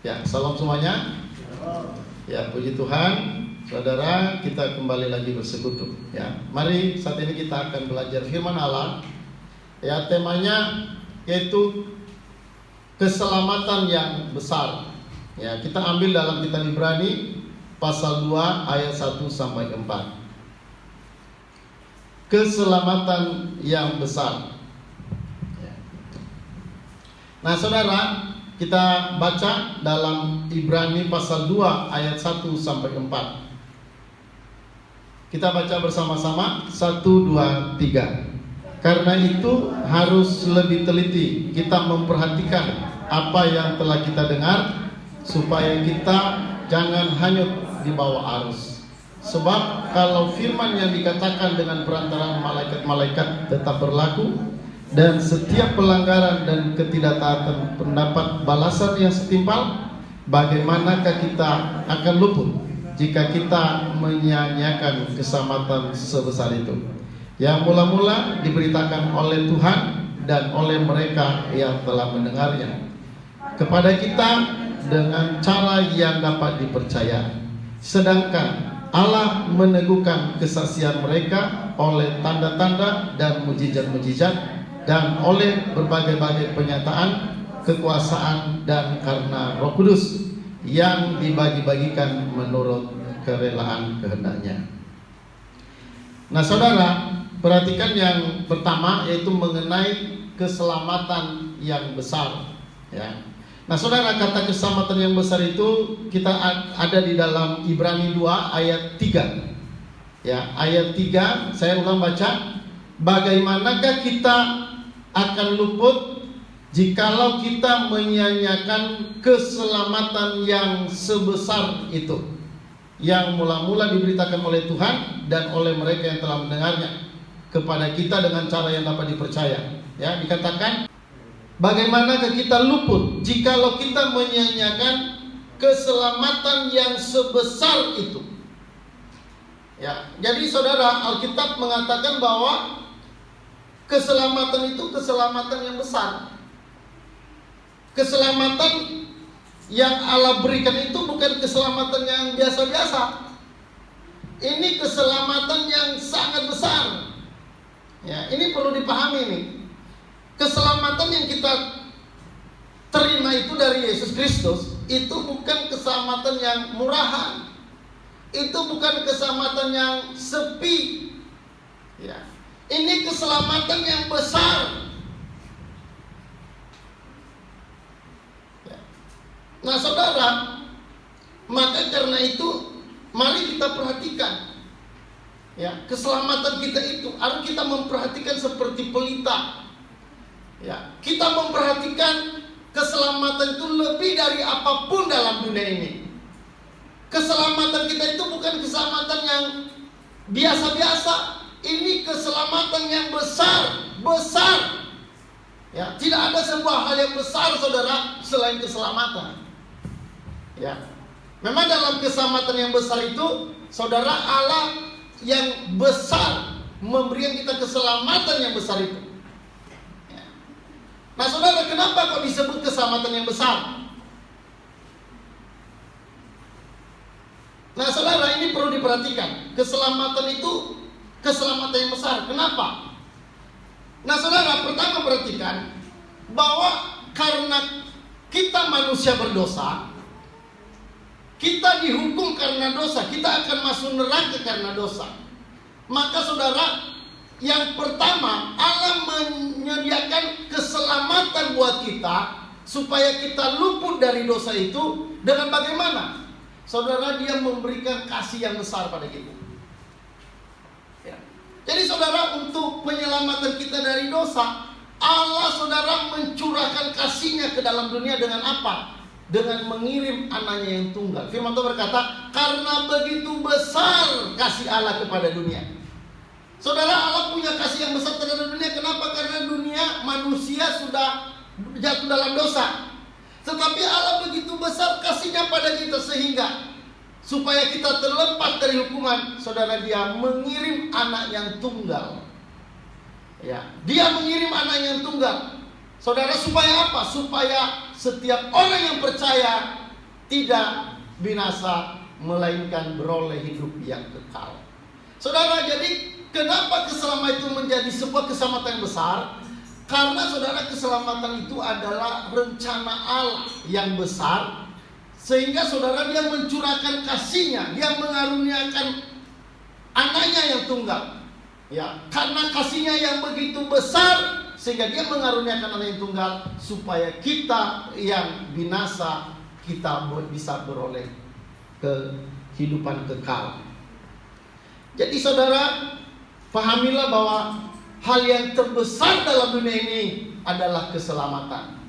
Ya, salam semuanya. Ya, puji Tuhan, saudara, kita kembali lagi bersekutu. Ya, mari saat ini kita akan belajar firman Allah. Ya, temanya yaitu keselamatan yang besar. Ya, kita ambil dalam kitab Ibrani pasal 2 ayat 1 sampai 4. Keselamatan yang besar. Ya. Nah, saudara, kita baca dalam Ibrani pasal 2 ayat 1 sampai 4. Kita baca bersama-sama 1, 2, 3. Karena itu harus lebih teliti kita memperhatikan apa yang telah kita dengar, supaya kita jangan hanyut di bawah arus. Sebab kalau firman yang dikatakan dengan perantaraan malaikat-malaikat tetap berlaku, dan setiap pelanggaran dan ketidaktaatan mendapat balasan yang setimpal, bagaimanakah kita akan luput jika kita menyia-nyiakan keselamatan sebesar itu, yang mula-mula diberitakan oleh Tuhan dan oleh mereka yang telah mendengarnya kepada kita dengan cara yang dapat dipercaya, sedangkan Allah meneguhkan kesaksian mereka oleh tanda-tanda dan mujizat-mujizat, dan oleh berbagai-bagai penyataan kekuasaan, dan karena Roh Kudus yang dibagi-bagikan menurut kerelaan kehendaknya. Nah, saudara, perhatikan yang pertama, yaitu mengenai keselamatan yang besar. Ya. Nah, saudara, kata keselamatan yang besar itu kita ada di dalam Ibrani 2 ayat 3. Ya, ayat 3, saya ulang baca. Bagaimanakah kita akan luput jikalau kita menyia-nyiakan keselamatan yang sebesar itu, yang mula-mula diberitakan oleh Tuhan dan oleh mereka yang telah mendengarnya kepada kita dengan cara yang dapat dipercaya. Ya, dikatakan bagaimanakah kita luput jikalau kita menyia-nyiakan keselamatan yang sebesar itu. Ya, jadi saudara, Alkitab mengatakan bahwa keselamatan itu keselamatan yang besar. Keselamatan yang Allah berikan itu bukan keselamatan yang biasa-biasa. Ini keselamatan yang sangat besar. Ya, ini perlu dipahami nih. Keselamatan yang kita terima itu dari Yesus Kristus, itu bukan keselamatan yang murahan. Itu bukan keselamatan yang sepi. Ya. Ini keselamatan yang besar. Ya. Nah, saudara, maka karena itu mari kita perhatikan. Ya, keselamatan kita itu harus kita memperhatikan seperti pelita. Ya, kita memperhatikan keselamatan itu lebih dari apapun dalam dunia ini. Keselamatan kita itu bukan keselamatan yang biasa-biasa. Ini keselamatan yang besar. Ya, tidak ada sebuah hal yang besar, saudara, selain keselamatan. Ya, memang dalam keselamatan yang besar itu, saudara, Allah yang besar memberikan kita keselamatan yang besar itu. Ya. Nah, saudara, kenapa kok disebut keselamatan yang besar? Nah, saudara, ini perlu diperhatikan. Keselamatan itu keselamatan yang besar. Kenapa? Nah, saudara, pertama perhatikan bahwa karena kita manusia berdosa, kita dihukum karena dosa, kita akan masuk neraka karena dosa. Maka saudara, yang pertama, Allah menyediakan keselamatan buat kita supaya kita luput dari dosa itu dengan bagaimana? Saudara, Dia memberikan kasih yang besar pada kita. Jadi saudara, untuk penyelamatan kita dari dosa, Allah, saudara, mencurahkan kasih-Nya ke dalam dunia dengan apa? Dengan mengirim anaknya yang tunggal. Firman Tuhan berkata, karena begitu besar kasih Allah kepada dunia. Saudara, Allah punya kasih yang besar terhadap dunia. Kenapa? Karena dunia manusia sudah jatuh dalam dosa. Tetapi Allah begitu besar kasih-Nya pada kita, sehingga supaya kita terlepas dari hukuman, saudara, Dia mengirim anak yang tunggal. Ya, Dia mengirim anak yang tunggal. Saudara, supaya apa? Supaya setiap orang yang percaya tidak binasa, melainkan beroleh hidup yang kekal. Saudara, jadi kenapa keselamatan itu menjadi sebuah keselamatan yang besar? Karena saudara, keselamatan itu adalah rencana Allah yang besar, sehingga saudara dia mencurahkan kasih-Nya, dia mengaruniakan anaknya yang tunggal. Ya, karena kasih-Nya yang begitu besar, sehingga dia mengaruniakan anak yang tunggal supaya kita yang binasa kita bisa beroleh kehidupan kekal. Jadi saudara, pahamilah bahwa hal yang terbesar dalam dunia ini adalah keselamatan.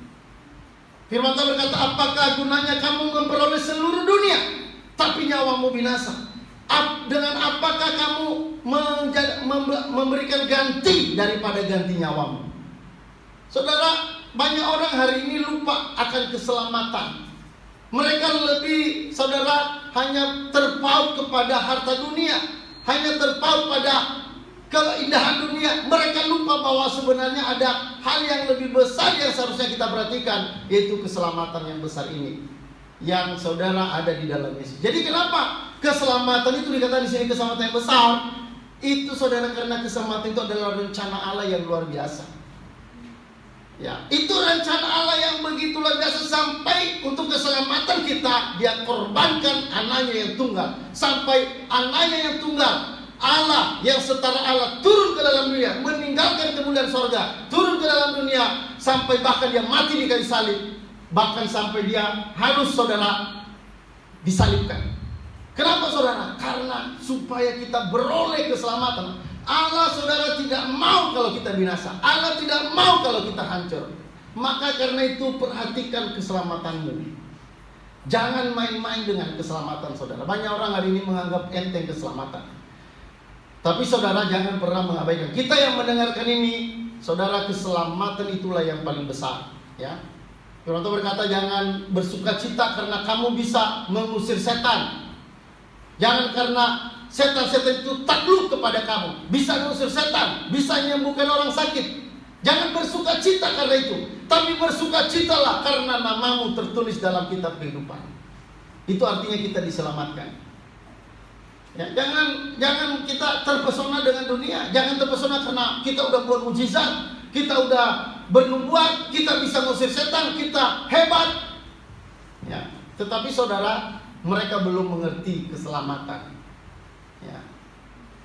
Firman Tuhan berkata, apakah gunanya kamu memperoleh seluruh dunia tapi nyawamu binasa? Dengan apakah kamu memberikan ganti daripada ganti nyawamu? Saudara, banyak orang hari ini lupa akan keselamatan. Mereka lebih, saudara, hanya terpaut kepada harta dunia, hanya terpaut pada keindahan dunia. Mereka lupa bahwa sebenarnya ada hal yang lebih besar yang seharusnya kita perhatikan, yaitu keselamatan yang besar ini, yang saudara ada di dalam Yesus. Jadi kenapa keselamatan itu dikatakan di sini keselamatan yang besar? Itu saudara, karena keselamatan itu adalah rencana Allah yang luar biasa. Ya, itu rencana Allah yang begitu luar biasa, sampai untuk keselamatan kita Dia korbankan anaknya yang tunggal. Sampai anaknya yang tunggal, Allah yang setara Allah, turun ke dalam dunia, meninggalkan kemuliaan sorga, turun ke dalam dunia, sampai bahkan Dia mati di kayu salib. Bahkan sampai Dia harus, saudara, disalibkan. Kenapa saudara? Karena supaya kita beroleh keselamatan. Allah, saudara, tidak mau kalau kita binasa. Allah tidak mau kalau kita hancur. Maka karena itu perhatikan keselamatanmu. Jangan main-main dengan keselamatan saudara. Banyak orang hari ini menganggap enteng keselamatan. Tapi saudara, jangan pernah mengabaikan. Kita yang mendengarkan ini, saudara, keselamatan itulah yang paling besar. Ya, Firman Tuhan berkata, jangan bersukacita karena kamu bisa mengusir setan. Jangan karena setan-setan itu takluk kepada kamu, bisa mengusir setan, bisa menyembuhkan orang sakit. Jangan bersukacita karena itu, tapi bersukacitalah karena namamu tertulis dalam kitab kehidupan. Itu artinya kita diselamatkan. Ya, jangan kita terpesona dengan dunia. Jangan terpesona karena kita udah buat mujizat, kita udah bernubuat, kita bisa mengusir setan, kita hebat. Ya, tetapi saudara, mereka belum mengerti keselamatan. Ya.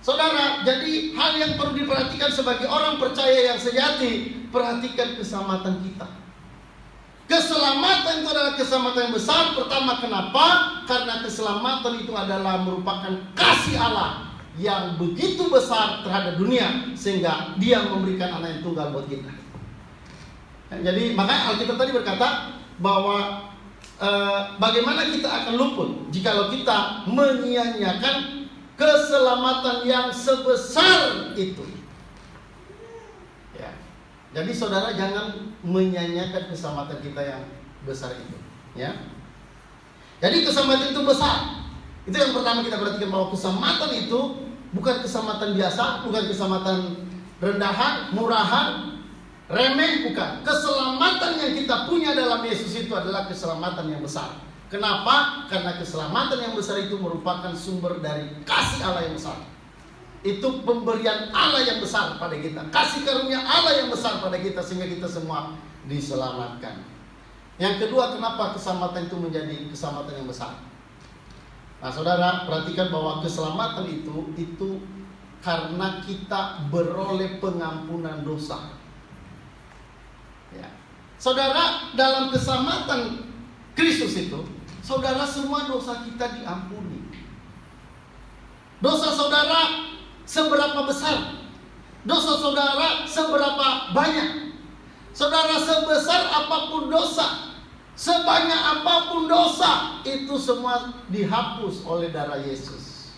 Saudara, jadi hal yang perlu diperhatikan sebagai orang percaya yang sejati, perhatikan keselamatan kita. Keselamatan itu adalah keselamatan yang besar. Pertama, kenapa? Karena keselamatan itu adalah merupakan kasih Allah yang begitu besar terhadap dunia, sehingga Dia memberikan anak yang tunggal buat kita. Jadi makanya Alkitab tadi berkata bahwa bagaimana kita akan luput jikalau kita menyia-nyiakan keselamatan yang sebesar itu. Ya. Jadi saudara, jangan menyia-nyiakan keselamatan kita yang besar itu. Ya. Jadi keselamatan itu besar. Itu yang pertama kita perhatikan, bahwa keselamatan itu bukan keselamatan biasa, bukan keselamatan rendahan, murahan, remeh, bukan. Keselamatan yang kita punya dalam Yesus itu adalah keselamatan yang besar. Kenapa? Karena keselamatan yang besar itu merupakan sumber dari kasih Allah yang besar. Itu pemberian Allah yang besar pada kita, kasih karunia Allah yang besar pada kita, sehingga kita semua diselamatkan. Yang kedua, kenapa keselamatan itu menjadi keselamatan yang besar? Nah saudara, perhatikan bahwa keselamatan itu karena kita beroleh pengampunan dosa. Ya. Saudara, dalam keselamatan Kristus itu, saudara, semua dosa kita diampuni. Dosa saudara seberapa besar? Dosa saudara seberapa banyak? Saudara, sebesar apapun dosa, sebanyak apapun dosa, itu semua dihapus oleh darah Yesus.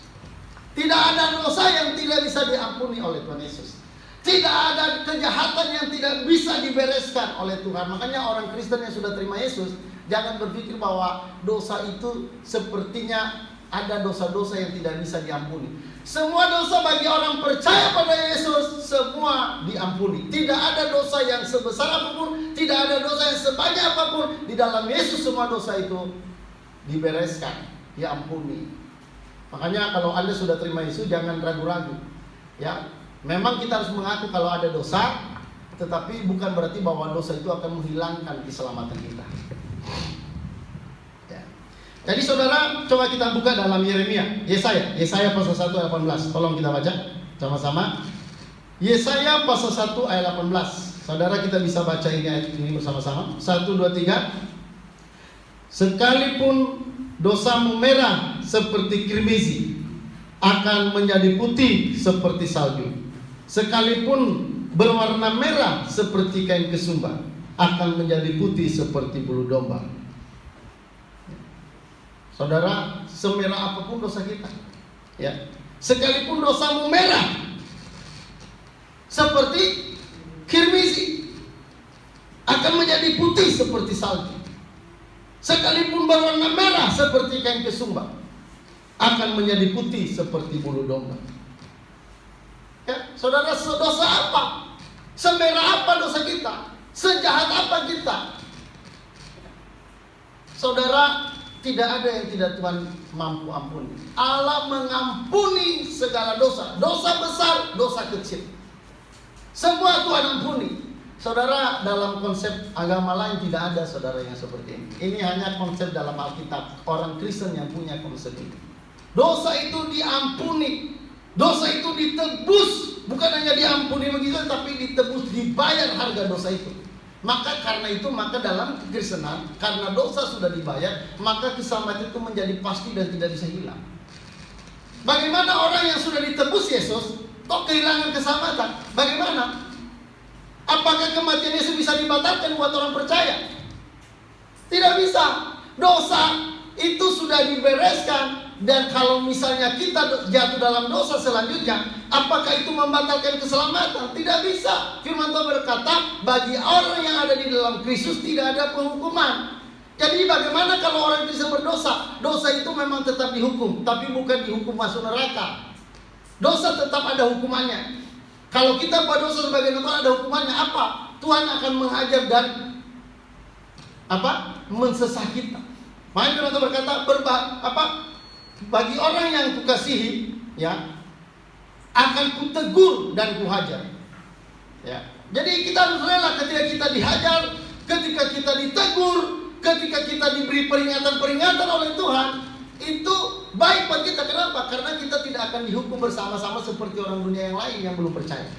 Tidak ada dosa yang tidak bisa diampuni oleh Tuhan Yesus. Tidak ada kejahatan yang tidak bisa dibereskan oleh Tuhan. Makanya orang Kristen yang sudah terima Yesus, jangan berpikir bahwa dosa itu sepertinya ada dosa-dosa yang tidak bisa diampuni. Semua dosa bagi orang percaya pada Yesus, semua diampuni. Tidak ada dosa yang sebesar apapun, tidak ada dosa yang sebanyak apapun. Di dalam Yesus semua dosa itu dibereskan, diampuni. Makanya kalau Anda sudah terima Yesus, jangan ragu-ragu. Ya, memang kita harus mengaku kalau ada dosa, tetapi bukan berarti bahwa dosa itu akan menghilangkan keselamatan kita. Ya. Jadi saudara, coba kita buka dalam Yeremia, Yesaya pasal 1 ayat 18. Tolong kita baca sama-sama. Yesaya pasal 1 ayat 18. Saudara, kita bisa baca ini bersama-sama. 1, 2, 3. Sekalipun dosamu merah seperti kirmizi, akan menjadi putih seperti salju. Sekalipun berwarna merah seperti kain kesumba, akan menjadi putih seperti bulu domba. Saudara, semerah apapun dosa kita, ya, sekalipun dosamu merah seperti kirmizi, akan menjadi putih seperti salju. Sekalipun berwarna merah seperti kain kesumba, akan menjadi putih seperti bulu domba. Ya, saudara, dosa apa? Semerah apa dosa kita? Sejahat apa kita? Saudara, tidak ada yang tidak Tuhan mampu ampuni. Allah mengampuni segala dosa. Dosa besar, dosa kecil, semua Tuhan ampuni. Saudara, dalam konsep agama lain tidak ada, saudara, yang seperti ini. Ini hanya konsep dalam Alkitab. Orang Kristen yang punya konsep ini. Dosa itu diampuni, dosa itu ditebus. Bukan hanya diampuni begitu, tapi ditebus, dibayar harga dosa itu. Maka karena itu, maka dalam kekristenan, karena dosa sudah dibayar, maka keselamatan itu menjadi pasti dan tidak bisa hilang. Bagaimana orang yang sudah ditebus Yesus kok kehilangan keselamatan? Bagaimana? Apakah kematian Yesus bisa dibatalkan buat orang percaya? Tidak bisa. Dosa itu sudah dibereskan. Dan kalau misalnya kita jatuh dalam dosa selanjutnya, apakah itu membatalkan keselamatan? Tidak bisa. Firman Tuhan berkata, bagi orang yang ada di dalam Kristus tidak ada penghukuman. Jadi bagaimana kalau orang Kristen berdosa? Dosa itu memang tetap dihukum, tapi bukan dihukum masuk neraka. Dosa tetap ada hukumannya. Kalau kita buat dosa sebagai Tuhan, ada hukumannya apa? Tuhan akan menghajar dan mensesah kita. Makanya Tuhan berkata, bagi orang yang kukasihi, ya, akan kutegur dan kuhajar. Ya. Jadi kita harus rela ketika kita dihajar, ketika kita ditegur, ketika kita diberi peringatan-peringatan oleh Tuhan. Itu baik buat kita. Kenapa? Karena kita tidak akan dihukum bersama-sama seperti orang dunia yang lain yang belum percaya.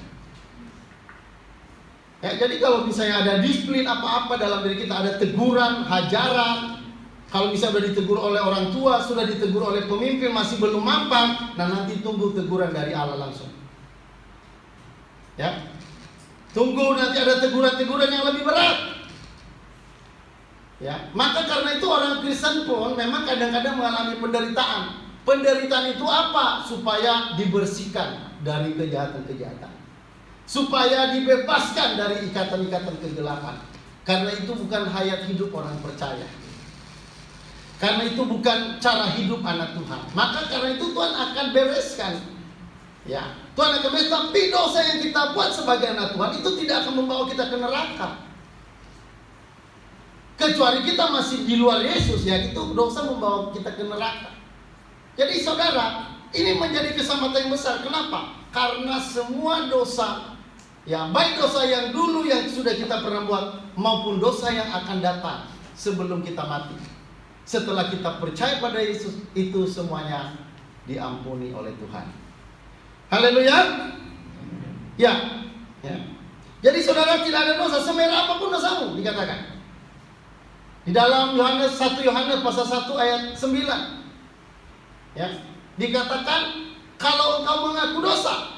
Ya, jadi kalau misalnya ada disiplin apa-apa dalam diri kita, ada teguran, hajaran. Kalau misalnya sudah ditegur oleh orang tua, sudah ditegur oleh pemimpin, masih belum mampan, nah nanti tunggu teguran dari Allah langsung. Ya, tunggu nanti ada teguran-teguran yang lebih berat. Ya, maka karena itu orang Kristen pun memang kadang-kadang mengalami penderitaan. Penderitaan itu apa? Supaya dibersihkan dari kejahatan-kejahatan, supaya dibebaskan dari ikatan-ikatan kegelapan. Karena itu bukan hayat hidup orang percaya. Karena itu bukan cara hidup anak Tuhan. Maka karena itu Tuhan akan bereskan. Ya, Tuhan akan bereskan. Tapi dosa yang kita buat sebagai anak Tuhan itu tidak akan membawa kita ke neraka. Kecuali kita masih di luar Yesus, ya, itu dosa membawa kita ke neraka. Jadi saudara, ini menjadi keselamatan yang besar. Kenapa? Karena semua dosa, ya, baik dosa yang dulu yang sudah kita pernah buat, maupun dosa yang akan datang sebelum kita mati, setelah kita percaya pada Yesus, itu semuanya diampuni oleh Tuhan. Haleluya. Ya, ya. Jadi saudara, tidak ada dosa, semerah apapun dosamu, dikatakan di dalam Yohanes 1 Yohanes pasal 1 ayat 9. Ya, dikatakan kalau engkau mengaku dosa,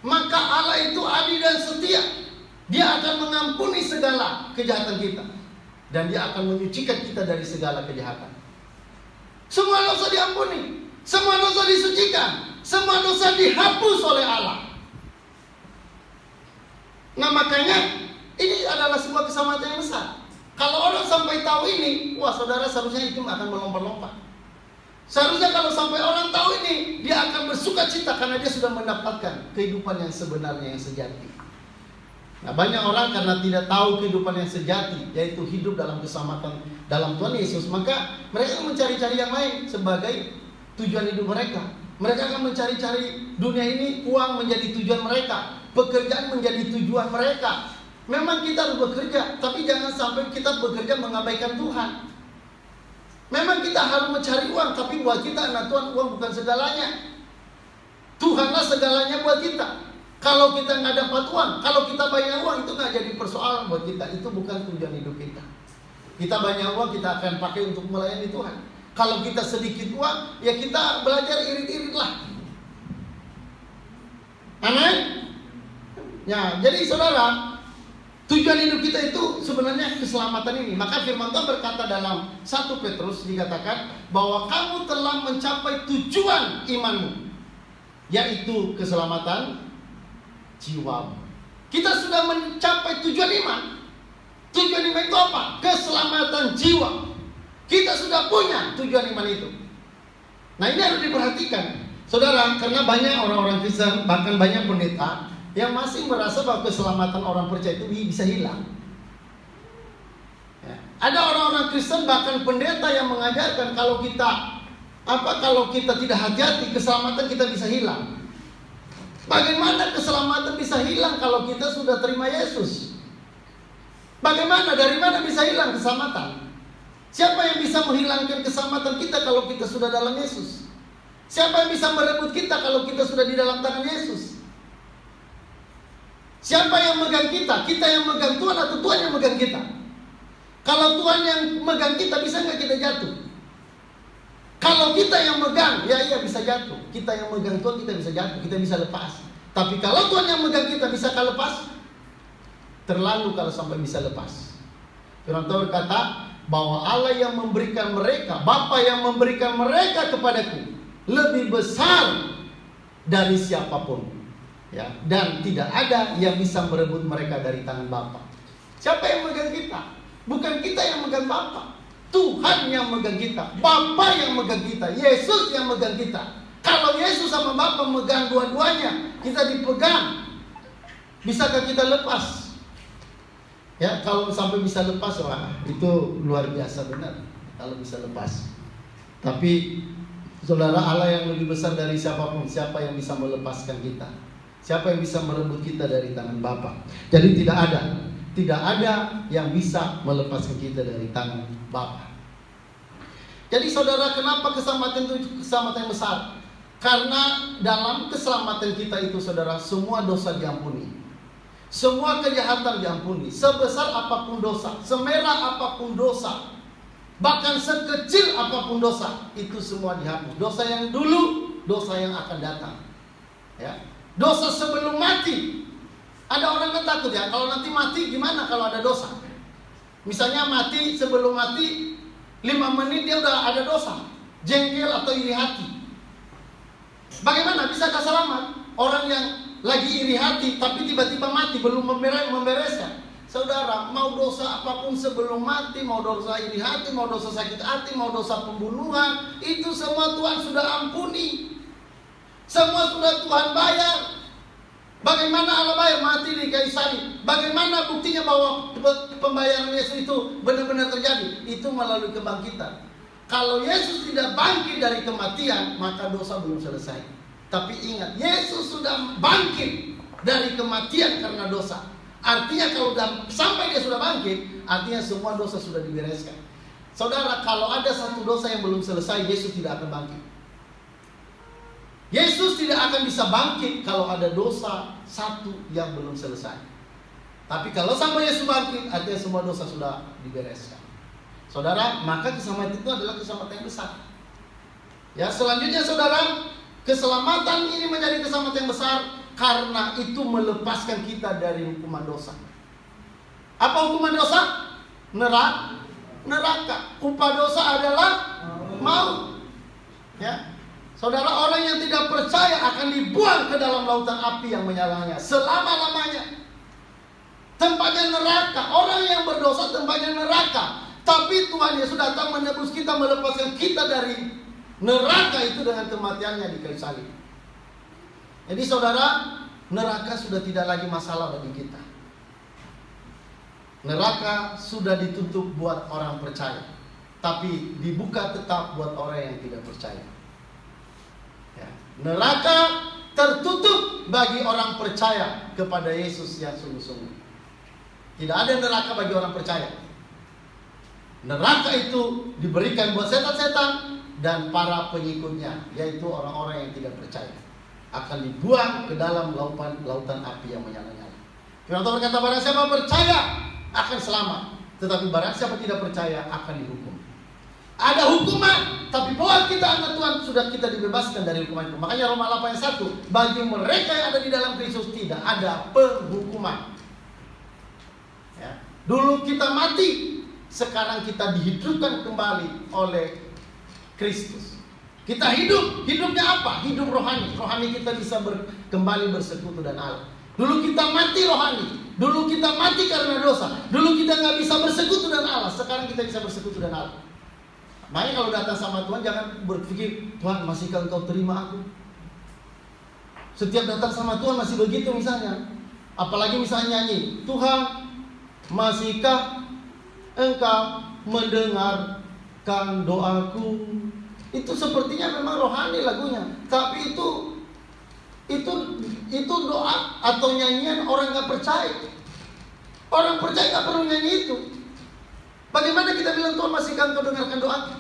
maka Allah itu adil dan setia. Dia akan mengampuni segala kejahatan kita, dan Dia akan menyucikan kita dari segala kejahatan. Semua dosa diampuni, semua dosa disucikan, semua dosa dihapus oleh Allah. Nah, makanya ini adalah sebuah keselamatan yang besar. Kalau orang sampai tahu ini, wah saudara, seharusnya itu akan melompat-lompat. Seharusnya kalau sampai orang tahu ini, dia akan bersuka cita karena dia sudah mendapatkan kehidupan yang sebenarnya, yang sejati. Nah, banyak orang karena tidak tahu kehidupan yang sejati, yaitu hidup dalam keselamatan dalam Tuhan Yesus, maka mereka mencari-cari yang lain sebagai tujuan hidup mereka. Mereka akan mencari-cari dunia ini, uang menjadi tujuan mereka, pekerjaan menjadi tujuan mereka. Memang kita harus bekerja, tapi jangan sampai kita bekerja mengabaikan Tuhan. Memang kita harus mencari uang, tapi buat kita anak Tuhan uang bukan segalanya. Tuhanlah segalanya buat kita. Kalau kita nggak dapat uang, kalau kita banyak uang, itu nggak jadi persoalan buat kita. Itu bukan tujuan hidup kita. Kita banyak uang, kita akan pakai untuk melayani Tuhan. Kalau kita sedikit uang, ya kita belajar irit-irit lah. Amin. Ya, jadi saudara, tujuan hidup kita itu sebenarnya keselamatan ini. Maka firman Tuhan berkata dalam 1 Petrus dikatakan bahwa kamu telah mencapai tujuan imanmu, yaitu keselamatan jiwa. Kita sudah mencapai tujuan iman. Tujuan iman itu apa? Keselamatan jiwa. Kita sudah punya tujuan iman itu. Nah, ini harus diperhatikan, saudara, karena banyak orang-orang Kristen, bahkan banyak pendeta yang masih merasa bahwa keselamatan orang percaya itu bisa hilang. Ya. Ada orang-orang Kristen, bahkan pendeta yang mengajarkan kalau kita tidak hati-hati, keselamatan kita bisa hilang. Bagaimana keselamatan bisa hilang kalau kita sudah terima Yesus? Bagaimana, dari mana bisa hilang keselamatan? Siapa yang bisa menghilangkan keselamatan kita kalau kita sudah dalam Yesus? Siapa yang bisa merebut kita kalau kita sudah di dalam tangan Yesus? Siapa yang megang kita? Kita yang megang Tuhan atau Tuhan yang megang kita? Kalau Tuhan yang megang kita, bisa nggak kita jatuh? Kalau kita yang megang, ya bisa jatuh. Kita yang megang Tuhan, kita bisa jatuh, kita bisa lepas. Tapi kalau Tuhan yang megang kita, bisa kita lepas? Terlalu kalau sampai bisa lepas. Firman Tuhan berkata bahwa Allah yang memberikan mereka, Bapa yang memberikan mereka kepadaku, lebih besar dari siapapun. Ya, dan tidak ada yang bisa merebut mereka dari tangan Bapa. Siapa yang megang kita? Bukan kita yang megang Bapa. Tuhan yang megang kita, Bapa yang megang kita, Yesus yang megang kita. Kalau Yesus sama Bapa megang dua-duanya, kita dipegang. Bisakah kita lepas? Ya, kalau sampai bisa lepas, wah, itu luar biasa benar. Kalau bisa lepas. Tapi saudara, Allah yang lebih besar dari siapapun. Siapa yang bisa melepaskan kita? Siapa yang bisa merebut kita dari tangan Bapa? Jadi tidak ada yang bisa melepaskan kita dari tangan Bapa. Jadi saudara, kenapa keselamatan itu keselamatan yang besar? Karena dalam keselamatan kita itu, saudara, semua dosa diampuni. Semua kejahatan diampuni. Sebesar apapun dosa, semerah apapun dosa, bahkan sekecil apapun dosa, itu semua dihapus. Dosa yang dulu, dosa yang akan datang. Ya. Dosa sebelum mati. Ada orang yang takut, ya, kalau nanti mati gimana kalau ada dosa? Misalnya mati, sebelum mati 5 menit dia udah ada dosa, jengkel atau iri hati. Bagaimana bisakah selamat? Orang yang lagi iri hati tapi tiba-tiba mati, belum membereskan. Saudara, mau dosa apapun sebelum mati, mau dosa iri hati, mau dosa sakit hati, mau dosa pembunuhan, itu semua Tuhan sudah ampuni. Semua sudah Tuhan bayar. Bagaimana Allah bayar? Mati di kayu salib. Bagaimana buktinya bahwa pembayaran Yesus itu benar-benar terjadi? Itu melalui kebangkitan. Kalau Yesus tidak bangkit dari kematian, maka dosa belum selesai. Tapi ingat, Yesus sudah bangkit dari kematian karena dosa. Artinya kalau sampai dia sudah bangkit, artinya semua dosa sudah dibereskan. Saudara, kalau ada satu dosa yang belum selesai, Yesus tidak akan bangkit. Yesus tidak akan bisa bangkit kalau ada dosa satu yang belum selesai. Tapi kalau sampai Yesus bangkit, artinya semua dosa sudah dibereskan. Saudara, maka keselamatan itu adalah keselamatan yang besar. Ya, selanjutnya saudara, keselamatan ini menjadi keselamatan yang besar karena itu melepaskan kita dari hukuman dosa. Apa hukuman dosa? Neraka. Upah dosa adalah maut. Ya. Saudara, orang yang tidak percaya akan dibuang ke dalam lautan api yang menyalanya selama-lamanya. Tempatnya neraka. Orang yang berdosa tempatnya neraka. Tapi Tuhan Yesus datang menebus kita, melepaskan kita dari neraka itu dengan kematiannya di kayu salib. Jadi saudara, neraka sudah tidak lagi masalah bagi kita. Neraka sudah ditutup buat orang percaya, tapi dibuka tetap buat orang yang tidak percaya. Ya. Neraka tertutup bagi orang percaya kepada Yesus yang sungguh-sungguh. Tidak ada neraka bagi orang percaya. Neraka itu diberikan buat setan-setan dan para pengikutnya, yaitu orang-orang yang tidak percaya, akan dibuang ke dalam lautan api yang menyala-nyala. Firman Tuhan berkata, barang siapa percaya akan selamat, tetapi barang siapa tidak percaya akan dihukum. Ada hukuman, tapi bahwa kita anak Tuhan sudah kita dibebaskan dari hukuman itu. Makanya Roma 8 ayat 1, bagi mereka yang ada di dalam Kristus tidak ada penghukuman. Ya. Dulu kita mati, sekarang kita dihidupkan kembali oleh Kristus. Kita hidup, hidupnya apa? Hidup rohani. Rohani kita bisa kembali bersekutu dengan Allah. Dulu kita mati rohani, dulu kita mati karena dosa, dulu kita nggak bisa bersekutu dengan Allah. Sekarang kita bisa bersekutu dengan Allah. Makanya kalau datang sama Tuhan jangan berpikir, Tuhan masihkah engkau terima aku? Setiap datang sama Tuhan masih begitu misalnya. Apalagi misalnya nyanyi, Tuhan masihkah engkau mendengarkan doaku? Itu sepertinya memang rohani lagunya, tapi itu doa atau nyanyian orang nggak percaya. Orang percaya nggak perlu nyanyi itu. Bagaimana kita bilang Tuhan masihkah engkau dengarkan doaku?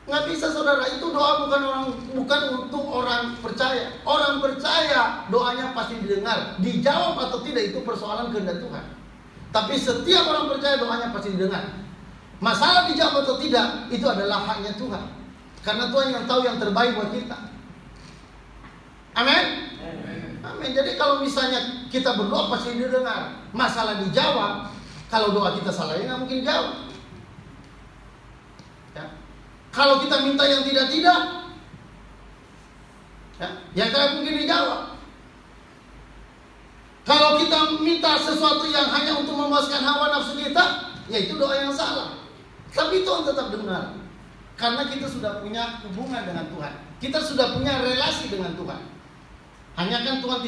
Nggak bisa saudara, itu doa bukan untuk orang percaya. Orang percaya doanya pasti didengar, dijawab atau tidak itu persoalan kehendak Tuhan. Tapi setiap orang percaya doanya pasti didengar. Masalah dijawab atau tidak itu adalah haknya Tuhan. Karena Tuhan yang tahu yang terbaik buat kita. Amin. Amin. Jadi kalau misalnya kita berdoa pasti didengar. Masalah dijawab, kalau doa kita salah ya nggak mungkin jawab. Ya. Kalau kita minta yang tidak-tidak, ya, yang tidak mungkin dijawab. Kalau kita minta sesuatu yang hanya untuk memuaskan hawa nafsu kita, ya itu doa yang salah. Tapi Tuhan tetap dengar. Karena kita sudah punya hubungan dengan Tuhan. Kita sudah punya relasi dengan Tuhan. Hanya kan Tuhan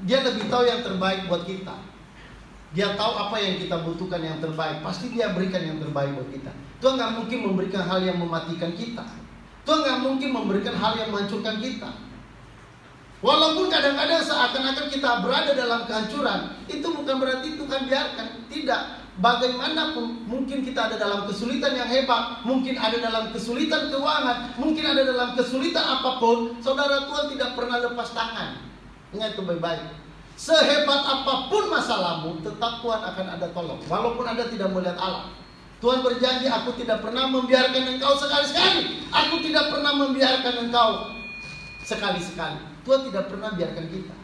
Dia lebih tahu yang terbaik buat kita. Dia tahu apa yang kita butuhkan yang terbaik. Pasti Dia berikan yang terbaik buat kita. Tuhan gak mungkin memberikan hal yang mematikan kita. Tuhan gak mungkin memberikan hal yang menghancurkan kita. Walaupun kadang-kadang seakan-akan kita berada dalam kehancuran, itu bukan berarti Tuhan biarkan. Tidak. Bagaimanapun mungkin kita ada dalam kesulitan yang hebat, mungkin ada dalam kesulitan keuangan, mungkin ada dalam kesulitan apapun, saudara, Tuhan tidak pernah lepas tangan. Ingat itu baik-baik. Sehebat apapun masalahmu, tetap Tuhan akan ada tolong. Walaupun Anda tidak melihat Allah, Tuhan berjanji, aku tidak pernah membiarkan engkau sekali-sekali. Aku tidak pernah membiarkan engkau sekali-sekali. Tuhan tidak pernah biarkan kita.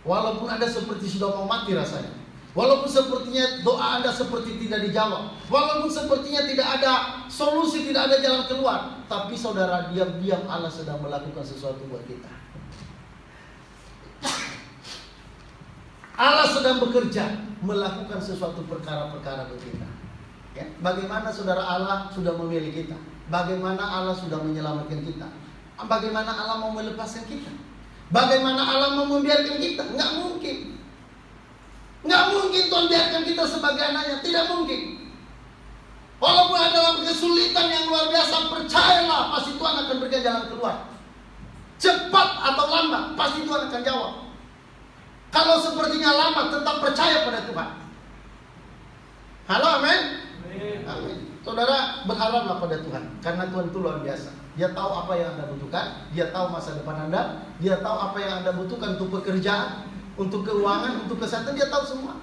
Walaupun Anda seperti sudah mau mati rasanya, walaupun sepertinya doa Anda seperti tidak dijawab, walaupun sepertinya tidak ada solusi, tidak ada jalan keluar, tapi saudara, diam-diam Allah sedang melakukan sesuatu buat kita. Allah sedang bekerja melakukan sesuatu perkara-perkara buat kita. Ya, bagaimana saudara Allah sudah memilih kita? Bagaimana Allah sudah menyelamatkan kita? Bagaimana Allah mau melepaskan kita? Bagaimana Allah mau membiarkan kita? Nggak mungkin. Nggak mungkin Tuhan biarkan kita sebagai anaknya. Tidak mungkin. Walaupun ada dalam kesulitan yang luar biasa, percayalah pasti Tuhan akan berikan jalan keluar. Cepat atau lambat, pasti Tuhan akan jawab. Kalau sepertinya lambat, tetap percaya pada Tuhan. Halo, amin? Amin. Saudara, berharaplah pada Tuhan, karena Tuhan itu luar biasa. Dia tahu apa yang Anda butuhkan, Dia tahu masa depan Anda, Dia tahu apa yang Anda butuhkan untuk pekerjaan, untuk keuangan, untuk kesehatan, Dia tahu semua.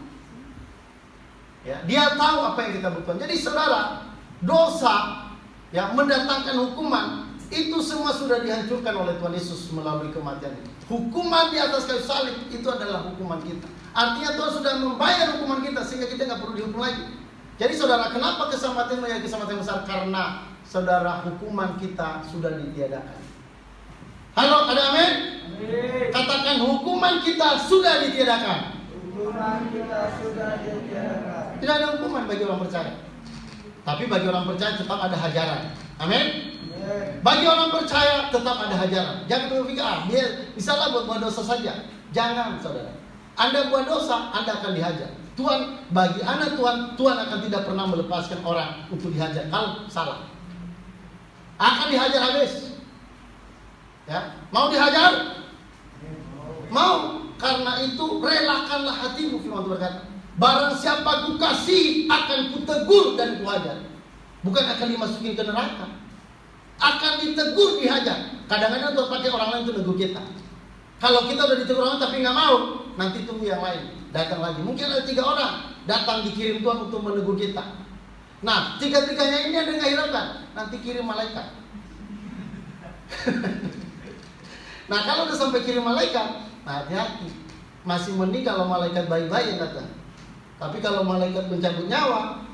Ya, Dia tahu apa yang kita butuhkan. Jadi saudara, dosa yang mendatangkan hukuman itu semua sudah dihancurkan oleh Tuhan Yesus melalui kematian. Hukuman di atas kayu salib itu adalah hukuman kita. Artinya Tuhan sudah membayar hukuman kita sehingga kita nggak perlu dihukum lagi. Jadi saudara, kenapa keselamatan menjadi keselamatan besar? Karena saudara, hukuman kita sudah ditiadakan. Halo, ada amin? Amin. Katakan, hukuman kita sudah ditiadakan. Hukuman kita sudah ditiadakan. Tidak ada hukuman bagi orang percaya. Tapi bagi orang percaya tetap ada hajaran. Amin? Bagi orang percaya tetap ada hajaran. Jangan berpikir, dia misalnya buat dosa saja. Jangan saudara. Anda buat dosa, Anda akan dihajar. Tuhan, bagi anak Tuhan, Tuhan akan tidak pernah melepaskan orang untuk dihajar kalau salah. Akan dihajar habis. Ya, mau dihajar? Mau. Karena itu relakanlah hatimu, firman Tuhan berkata. Barang siapa ku kasih akan ku tegur dan ku hajar. Bukan akan dimasukin ke neraka. Akan ditegur, dihajar. Kadang-kadang Tuhan pakai orang lain untuk negur kita. Kalau kita udah ditegur orang tapi nggak mau, nanti tunggu yang lain datang lagi. Mungkin ada 3 orang datang dikirim Tuhan untuk menegur kita. Nah, 3-3-nya ini ada yang hiraukan. Nanti kirim malaikat. Nah, kalau udah sampai kirim malaikat, nah hati-hati. Masih mending kalau malaikat baik-baik yang datang. Tapi kalau malaikat mencabut nyawa,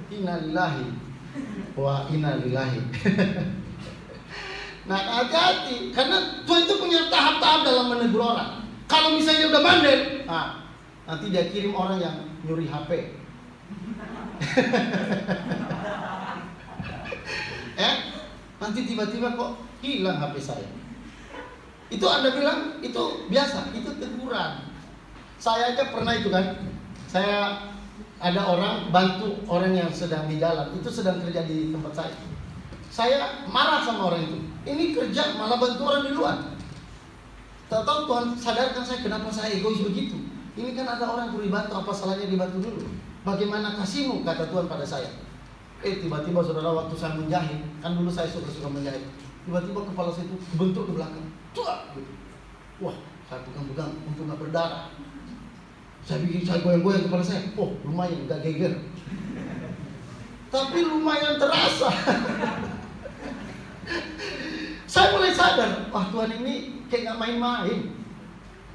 innalillahi wa inna ilaihi. Nah, hati-hati, karena Tuhan itu punya tahap-tahap dalam menegur orang. Kalau misalnya udah bandel, nah, nanti dia kirim orang yang nyuri HP. Nanti tiba-tiba kok hilang HP saya. Itu Anda bilang itu biasa, itu teguran. Saya aja pernah itu kan. Saya ada orang bantu orang yang sedang di jalan, itu sedang kerja di tempat saya. Saya marah sama orang itu. Ini kerja malah bantu orang di luar. Tahu-tahu Tuhan sadarkan saya kenapa saya egois begitu. Ini kan ada orang yang dibantu, apa salahnya dibantu dulu? Bagaimana kasihmu, kata Tuhan pada saya. Tiba-tiba saudara, waktu saya menjahit, kan dulu saya suka menjahit. Tiba-tiba kepala saya itu bentuk ke belakang. Wah, saya pegang-pegang untuk nggak berdarah. Saya bikin, saya goyang-goyang kepala saya. Oh, lumayan, nggak geger. Tapi lumayan terasa. Saya mulai sadar, wah Tuhan ini kayak nggak main-main.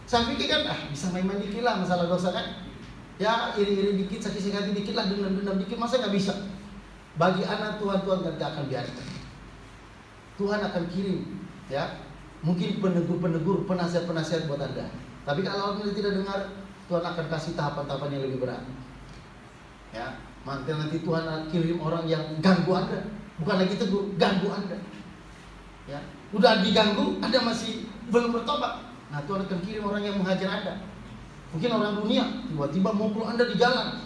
Saya pikir kan, bisa main-main dikit lah masalah dosa kan. Ya, iri-iri dikit, sakit hati dikit lah, dendam-dendam dikit, masa nggak bisa? Bagi anak Tuhan, Tuhan tidak akan biarkan. Tuhan akan kirim, ya, mungkin penegur-penegur, penasihat-penasihat buat Anda. Tapi kalau Anda tidak dengar, Tuhan akan kasih tahapan-tahapan yang lebih berat. Ya, nanti Tuhan akan kirim orang yang ganggu Anda, bukan lagi tegur, ganggu Anda. Ya, udah diganggu, Anda masih belum bertobat. Nah, Tuhan akan kirim orang yang menghajar Anda. Mungkin orang dunia, tiba-tiba mukul Anda di jalan,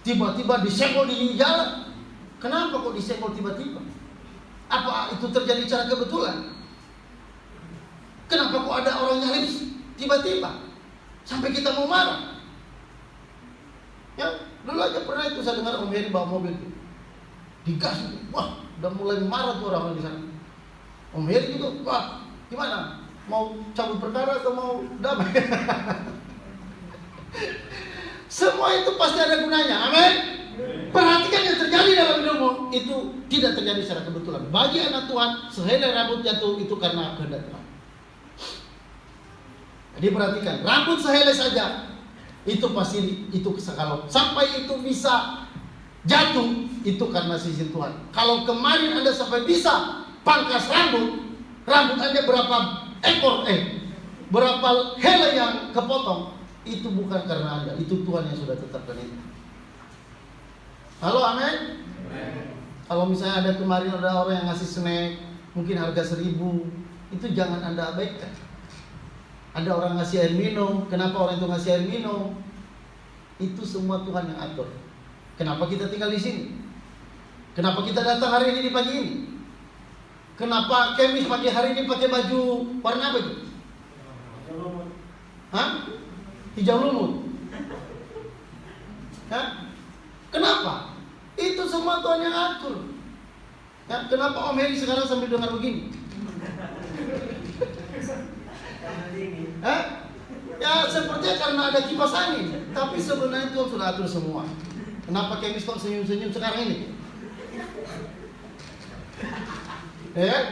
tiba-tiba disenggol di jalan. Kenapa kok disenggol tiba-tiba? Apa itu terjadi secara kebetulan? Kenapa kok ada orang nyalip tiba-tiba sampai kita mau marah? Ya, dulu aja pernah itu saya dengar Om Heri bawa mobil itu digas, wah, udah mulai marah tuh orang di sana. Om Heri juga, wah, gimana? Mau cabut perkara atau mau damai? Semua itu pasti ada gunanya, amin. Perhatikan yang terjadi dalam hidupmu itu tidak terjadi secara kebetulan. Bagi anak Tuhan, sehelai rambut jatuh itu karena kehendak Tuhan. Jadi perhatikan, rambut sehelai saja itu pasti itu kalau sampai itu bisa jatuh itu karena sisi Tuhan. Kalau kemarin Anda sampai bisa pangkas rambut Anda berapa ekor berapa helai yang kepotong, itu bukan karena Anda, itu Tuhan yang sudah tetapkan itu. Halo, amin. Kalau misalnya ada kemarin ada orang yang ngasih snack mungkin harga 1.000, itu jangan Anda abaikan. Ada orang ngasih air minum, kenapa orang itu ngasih air minum? Itu semua Tuhan yang atur. Kenapa kita tinggal di sini? Kenapa kita datang hari ini di pagi ini? Kenapa Kemis pagi hari ini pakai baju warna apa itu? Hijau lumut. Kenapa? Itu semua Tuhan yang atur. Ya, kenapa Om Heri sekarang sambil dengar begini? Ya sepertinya karena ada kipas angin. Tapi sebenarnya Tuhan sudah atur semua. Kenapa Kemis kok senyum-senyum sekarang ini?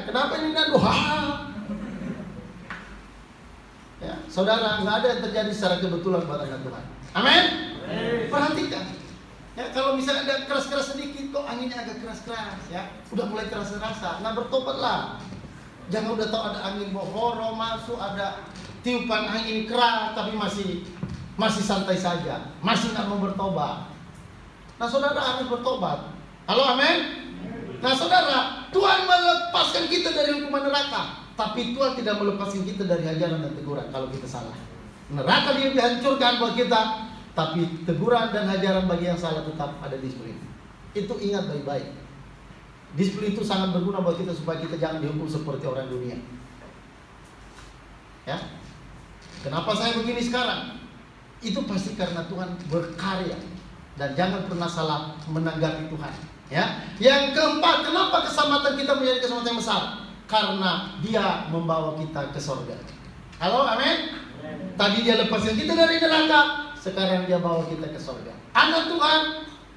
Kenapa ini dan ya, saudara, nggak ada yang terjadi secara kebetulan buat anak Tuhan. Amin. Perhatikan. Ya, kalau misalnya ada keras-keras sedikit, kok anginnya agak keras-keras, ya, udah mulai terasa. Nah, bertobatlah. Jangan udah tahu ada angin bohoro masuk, ada tiupan angin keras, tapi masih santai saja, masih nggak mau bertobat. Nah, saudara harus bertobat. Halo, amin. Nah, saudara, Tuhan melepaskan kita dari hukuman neraka, tapi Tuhan tidak melepaskan kita dari hajaran dan teguran kalau kita salah. Neraka dia dihancurkan buat kita, Tapi teguran dan hajaran bagi yang salah tetap ada disiplin. Itu ingat baik-baik. Disiplin itu sangat berguna buat kita supaya kita jangan dihukum seperti orang dunia. Ya. Kenapa saya begini sekarang? Itu pasti karena Tuhan berkarya. Dan jangan pernah salah menanggapi Tuhan. Ya. Yang keempat, kenapa keselamatan kita menjadi keselamatan yang besar? Karena Dia membawa kita ke sorga. Halo, amin? Tadi Dia lepaskan kita dari neraka, sekarang Dia bawa kita ke sorga. Anak Tuhan,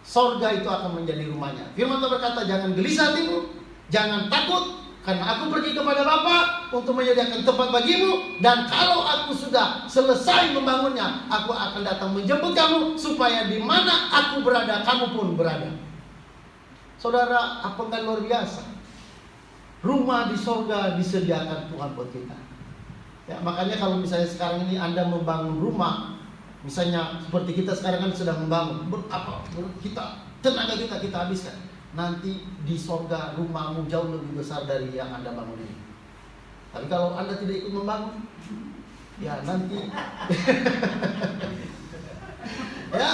sorga itu akan menjadi rumahnya. Firman Tuhan berkata, jangan gelisah hatimu, jangan takut, karena aku pergi kepada Bapa untuk menyediakan tempat bagimu. Dan kalau aku sudah selesai membangunnya, aku akan datang menjemput kamu, supaya di mana aku berada, kamu pun berada. Saudara, apa enggak luar biasa? Rumah di sorga disediakan Tuhan buat kita. Ya, makanya kalau misalnya sekarang ini Anda membangun rumah, misalnya seperti kita sekarang kan sedang membangun, tenaga kita habiskan. Nanti di sorga rumahmu jauh lebih besar dari yang Anda bangun ini. Tapi kalau Anda tidak ikut membangun, ya nanti ya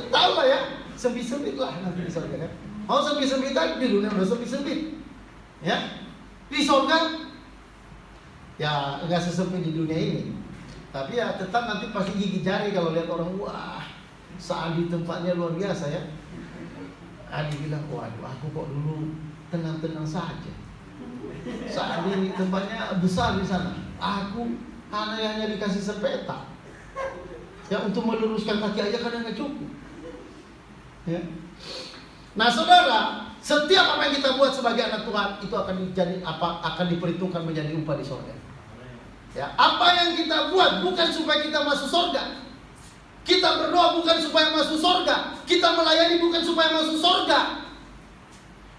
tahu lah ya, sempit-sempit lah nanti di sorga kan. Mau sempit-sempitan di dunia udah sempit-sempit. Ya, di sorga ya enggak sesempit di dunia ini. Tapi ya tetap nanti pasti gigit jari kalau lihat orang, wah, saat di tempatnya luar biasa ya. Adi bilang, waduh, aku kok dulu tenang-tenang saja. Saat di tempatnya besar di sana, aku hanya dikasih sepeta. Ya, untuk meluruskan kaki aja kadang nggak cukup. Ya. Nah, saudara, setiap apa yang kita buat sebagai anak Tuhan itu akan diperhitungkan menjadi upah di sorga. Ya, apa yang kita buat bukan supaya kita masuk sorga. Kita berdoa bukan supaya masuk sorga. Kita melayani bukan supaya masuk sorga.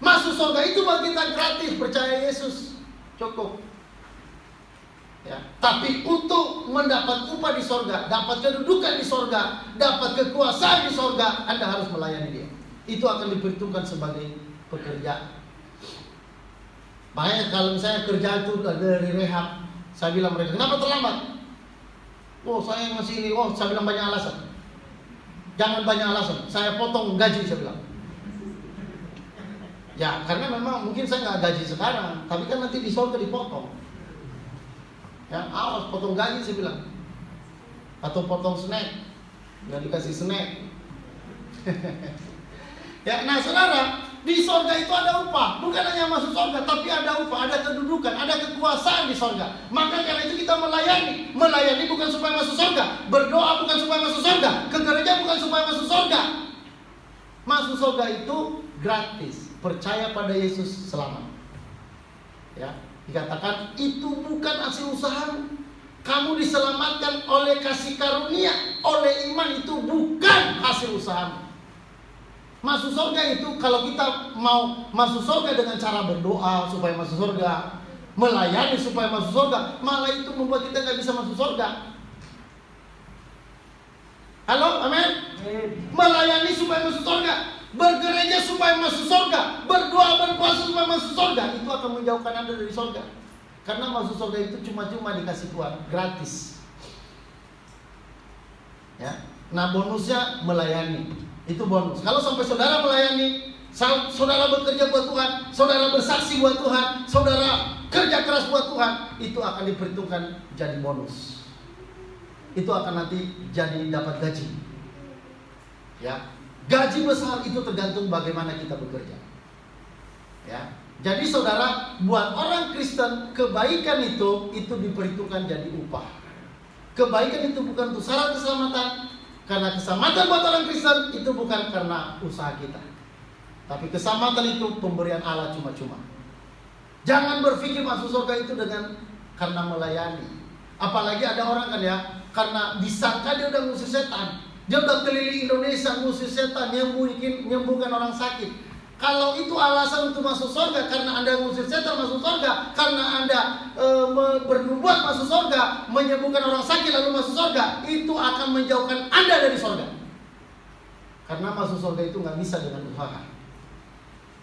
Masuk sorga itu buat kita gratis, percaya Yesus cukup. Ya, tapi untuk mendapat upah di sorga, dapat kedudukan di sorga, dapat kekuasaan di sorga, Anda harus melayani Dia. Itu akan diperhitungkan sebagai pekerjaan. Makanya kalau misalnya kerja itu dari rehab, saya bilang mereka, kenapa terlambat? Oh, saya masih ini. Oh, saya bilang banyak alasan. Jangan banyak alasan, saya potong gaji, saya bilang. Ya, karena memang mungkin saya nggak gaji sekarang, tapi kan nanti di sorga dipotong. Ya, awas potong gaji, saya bilang. Atau potong snack, nggak dikasih snack. Ya, nah saudara, di sorga itu ada upah. Bukan hanya masuk sorga, tapi ada upah, ada kedudukan, ada kekuasaan di sorga. Maka karena itu kita melayani. Melayani bukan supaya masuk sorga, berdoa bukan supaya masuk sorga, ke gereja bukan supaya masuk sorga. Masuk sorga itu gratis. Percaya pada Yesus selamat. Ya, dikatakan itu bukan hasil usaha. Kamu diselamatkan oleh kasih karunia, oleh iman, itu bukan hasil usahamu. Masuk surga itu kalau kita mau masuk surga dengan cara berdoa supaya masuk surga, melayani supaya masuk surga, malah itu membuat kita nggak bisa masuk surga. Halo, amin. Melayani supaya masuk surga, bergereja supaya masuk surga, berdoa berpuasa supaya masuk surga, itu akan menjauhkan Anda dari surga. Karena masuk surga itu cuma-cuma dikasih Tuhan, gratis. Ya. Nah, bonusnya melayani. Itu bonus. Kalau sampai saudara melayani, saudara bekerja buat Tuhan, saudara bersaksi buat Tuhan, saudara kerja keras buat Tuhan, itu akan diperhitungkan jadi bonus. Itu akan nanti jadi dapat gaji. Ya, gaji besar itu tergantung bagaimana kita bekerja. Ya, jadi saudara, buat orang Kristen kebaikan itu diperhitungkan jadi upah. Kebaikan itu bukan untuk syarat keselamatan. Karena keselamatan buat orang Kristen itu bukan karena usaha kita, tapi keselamatan itu pemberian Allah cuma-cuma. Jangan berpikir masuk surga itu karena melayani. Apalagi ada orang kan ya, karena disangka dia udah ngusir setan, dia udah keliling Indonesia ngusir setan, nyembuhkan orang sakit. Kalau itu alasan untuk masuk surga, karena Anda ngusir setan masuk surga, karena Anda bernubuat masuk surga, menyembuhkan orang sakit lalu masuk surga, itu akan menjauhkan Anda dari surga. Karena masuk surga itu nggak bisa dengan usaha.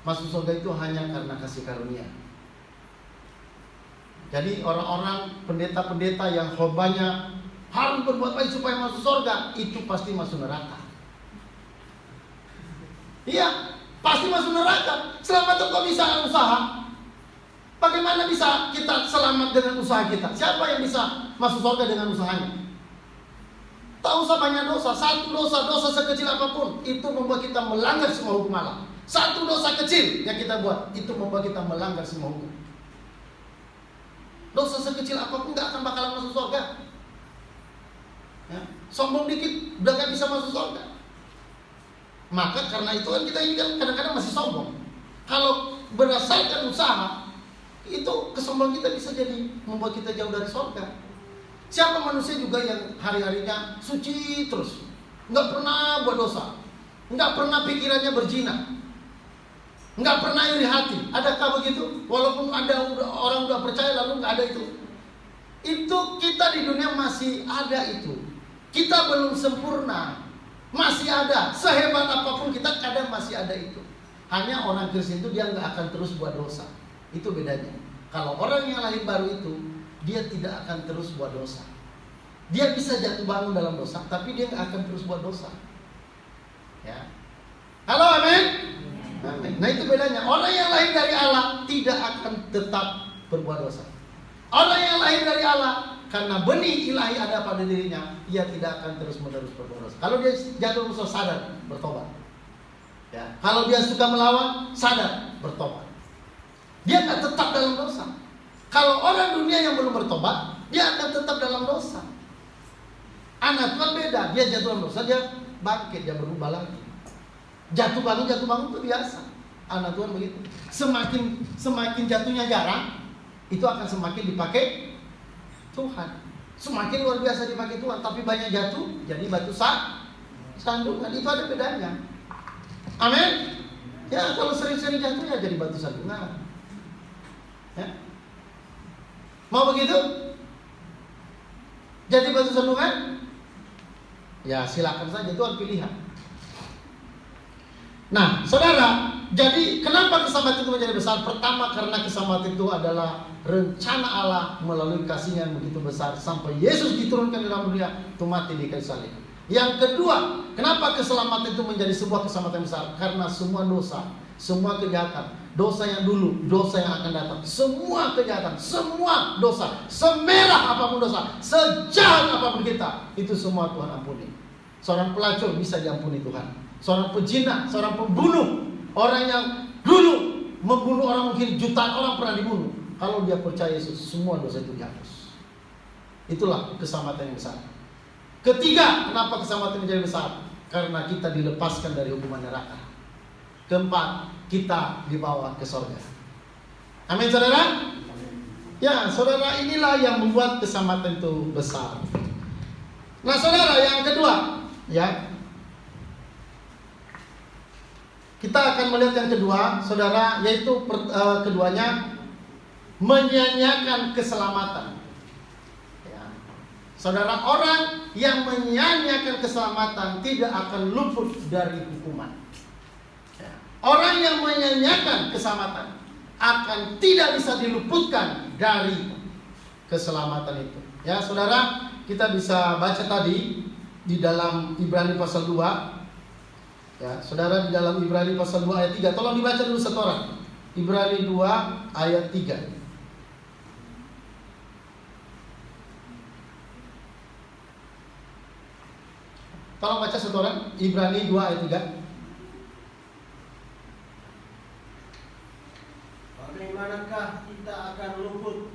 Masuk surga itu hanya karena kasih karunia. Jadi orang-orang pendeta-pendeta yang khotbahnya harus berbuat baik supaya masuk surga, itu pasti masuk neraka. Iya, pasti masuk neraka. Selamat kok bisa usaha? Bagaimana bisa kita selamat dengan usaha kita? Siapa yang bisa masuk surga dengan usahanya? Tak usah banyak dosa. Satu dosa sekecil apapun itu membuat kita melanggar semua hukum Allah. Satu dosa kecil yang kita buat itu membuat kita melanggar semua hukum. Dosa sekecil apapun gak akan bakalan masuk surga. Ya, sombong dikit udah gak bisa masuk surga. Maka karena itu kan kita ini kan kadang-kadang masih sombong. Kalau berdasarkan usaha, itu kesombongan kita bisa jadi membuat kita jauh dari surga. Siapa manusia juga yang hari-harinya suci terus, nggak pernah buat dosa, nggak pernah pikirannya berzina, nggak pernah iri hati? Adakah begitu? Walaupun ada orang udah percaya lalu nggak ada itu. Itu kita di dunia masih ada itu. Kita belum sempurna, masih ada. Sehebat apapun kita kadang masih ada itu. Hanya orang Kristen itu dia nggak akan terus buat dosa. Itu bedanya. Kalau orang yang lahir baru itu, dia tidak akan terus buat dosa. Dia bisa jatuh bangun dalam dosa, tapi dia nggak akan terus buat dosa. Ya. Halo, amin. Amin. Nah itu bedanya. Orang yang lahir dari Allah tidak akan tetap berbuat dosa. Orang yang lahir dari Allah, karena benih ilahi ada pada dirinya, ia tidak akan terus menerus berbuat dosa. Kalau dia jatuh dosa, sadar, bertobat. Ya. Kalau dia suka melawan, sadar, bertobat. Dia akan tetap dalam dosa. Kalau orang dunia yang belum bertobat, dia akan tetap dalam dosa. Anak Tuhan beda, dia jatuh dalam dosa, dia bangkit, dia berubah lagi. Jatuh bangun itu biasa. Anak Tuhan begitu. Semakin jatuhnya jarang, itu akan semakin dipakai Tuhan. Semakin luar biasa dipakai Tuhan, tapi banyak jatuh, jadi batu sandungan. Itu ada bedanya. Amin. Ya kalau sering-sering jatuh ya jadi batu sandungan. Ya. Mau begitu? Jadi batu sandungan? Ya silakan saja, Tuhan pilihan. Nah, saudara, jadi kenapa keselamatan itu menjadi besar? Pertama, karena keselamatan itu adalah rencana Allah melalui kasih-Nya yang begitu besar sampai Yesus diturunkan di dalam dunia untuk mati di kayu salib. Yang kedua, kenapa keselamatan itu menjadi sebuah keselamatan besar? Karena semua dosa, semua kejahatan, dosa yang dulu, dosa yang akan datang, semua kejahatan, semua dosa, semerah apapun dosa, sejahat apapun kita, itu semua Tuhan ampuni. Seorang pelacur bisa diampuni Tuhan. Seorang pezina, seorang pembunuh, orang yang dulu membunuh orang, mungkin jutaan orang pernah dibunuh. Kalau dia percaya Yesus, semua dosa itu dihapus. Itulah keselamatan yang besar. Ketiga, kenapa keselamatan menjadi besar? Karena kita dilepaskan dari hukuman neraka. Keempat, kita dibawa ke surga. Amin, saudara? Ya, saudara, inilah yang membuat keselamatan itu besar. Nah, saudara, yang kedua, ya, kita akan melihat yang kedua, saudara, yaitu keduanya menyanyiakan keselamatan. Ya. Saudara, orang yang menyanyiakan keselamatan tidak akan luput dari hukuman. Ya. Orang yang menyanyiakan keselamatan akan tidak bisa diluputkan dari keselamatan itu. Ya, saudara, kita bisa baca tadi di dalam Ibrani pasal 2. Ya, saudara, di dalam Ibrani pasal 2 ayat 3. Tolong dibaca dulu satu orang. Ibrani 2 ayat 3. Tolong baca satu orang. Ibrani 2 ayat 3. Bagaimanakah kita akan luput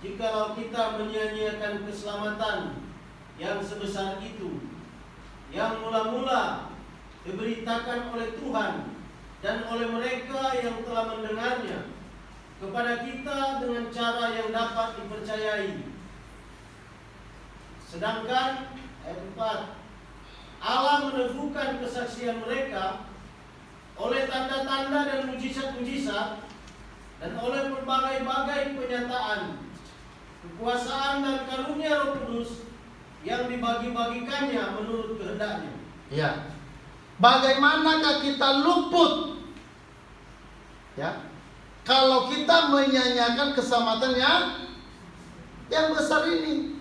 jikalau kita menyia-nyiakan keselamatan yang sebesar itu, yang mula-mula diberitakan oleh Tuhan dan oleh mereka yang telah mendengarnya kepada kita dengan cara yang dapat dipercayai. Sedangkan ayat 4, Allah meneguhkan kesaksian mereka oleh tanda-tanda dan mujizat-mujizat dan oleh berbagai-bagai penyataan kekuasaan dan karunia Roh Kudus yang dibagi-bagikannya menurut kehendaknya. Ya. Bagaimanakah kita luput? Ya. Kalau kita menyanyiakan keselamatan yang besar ini.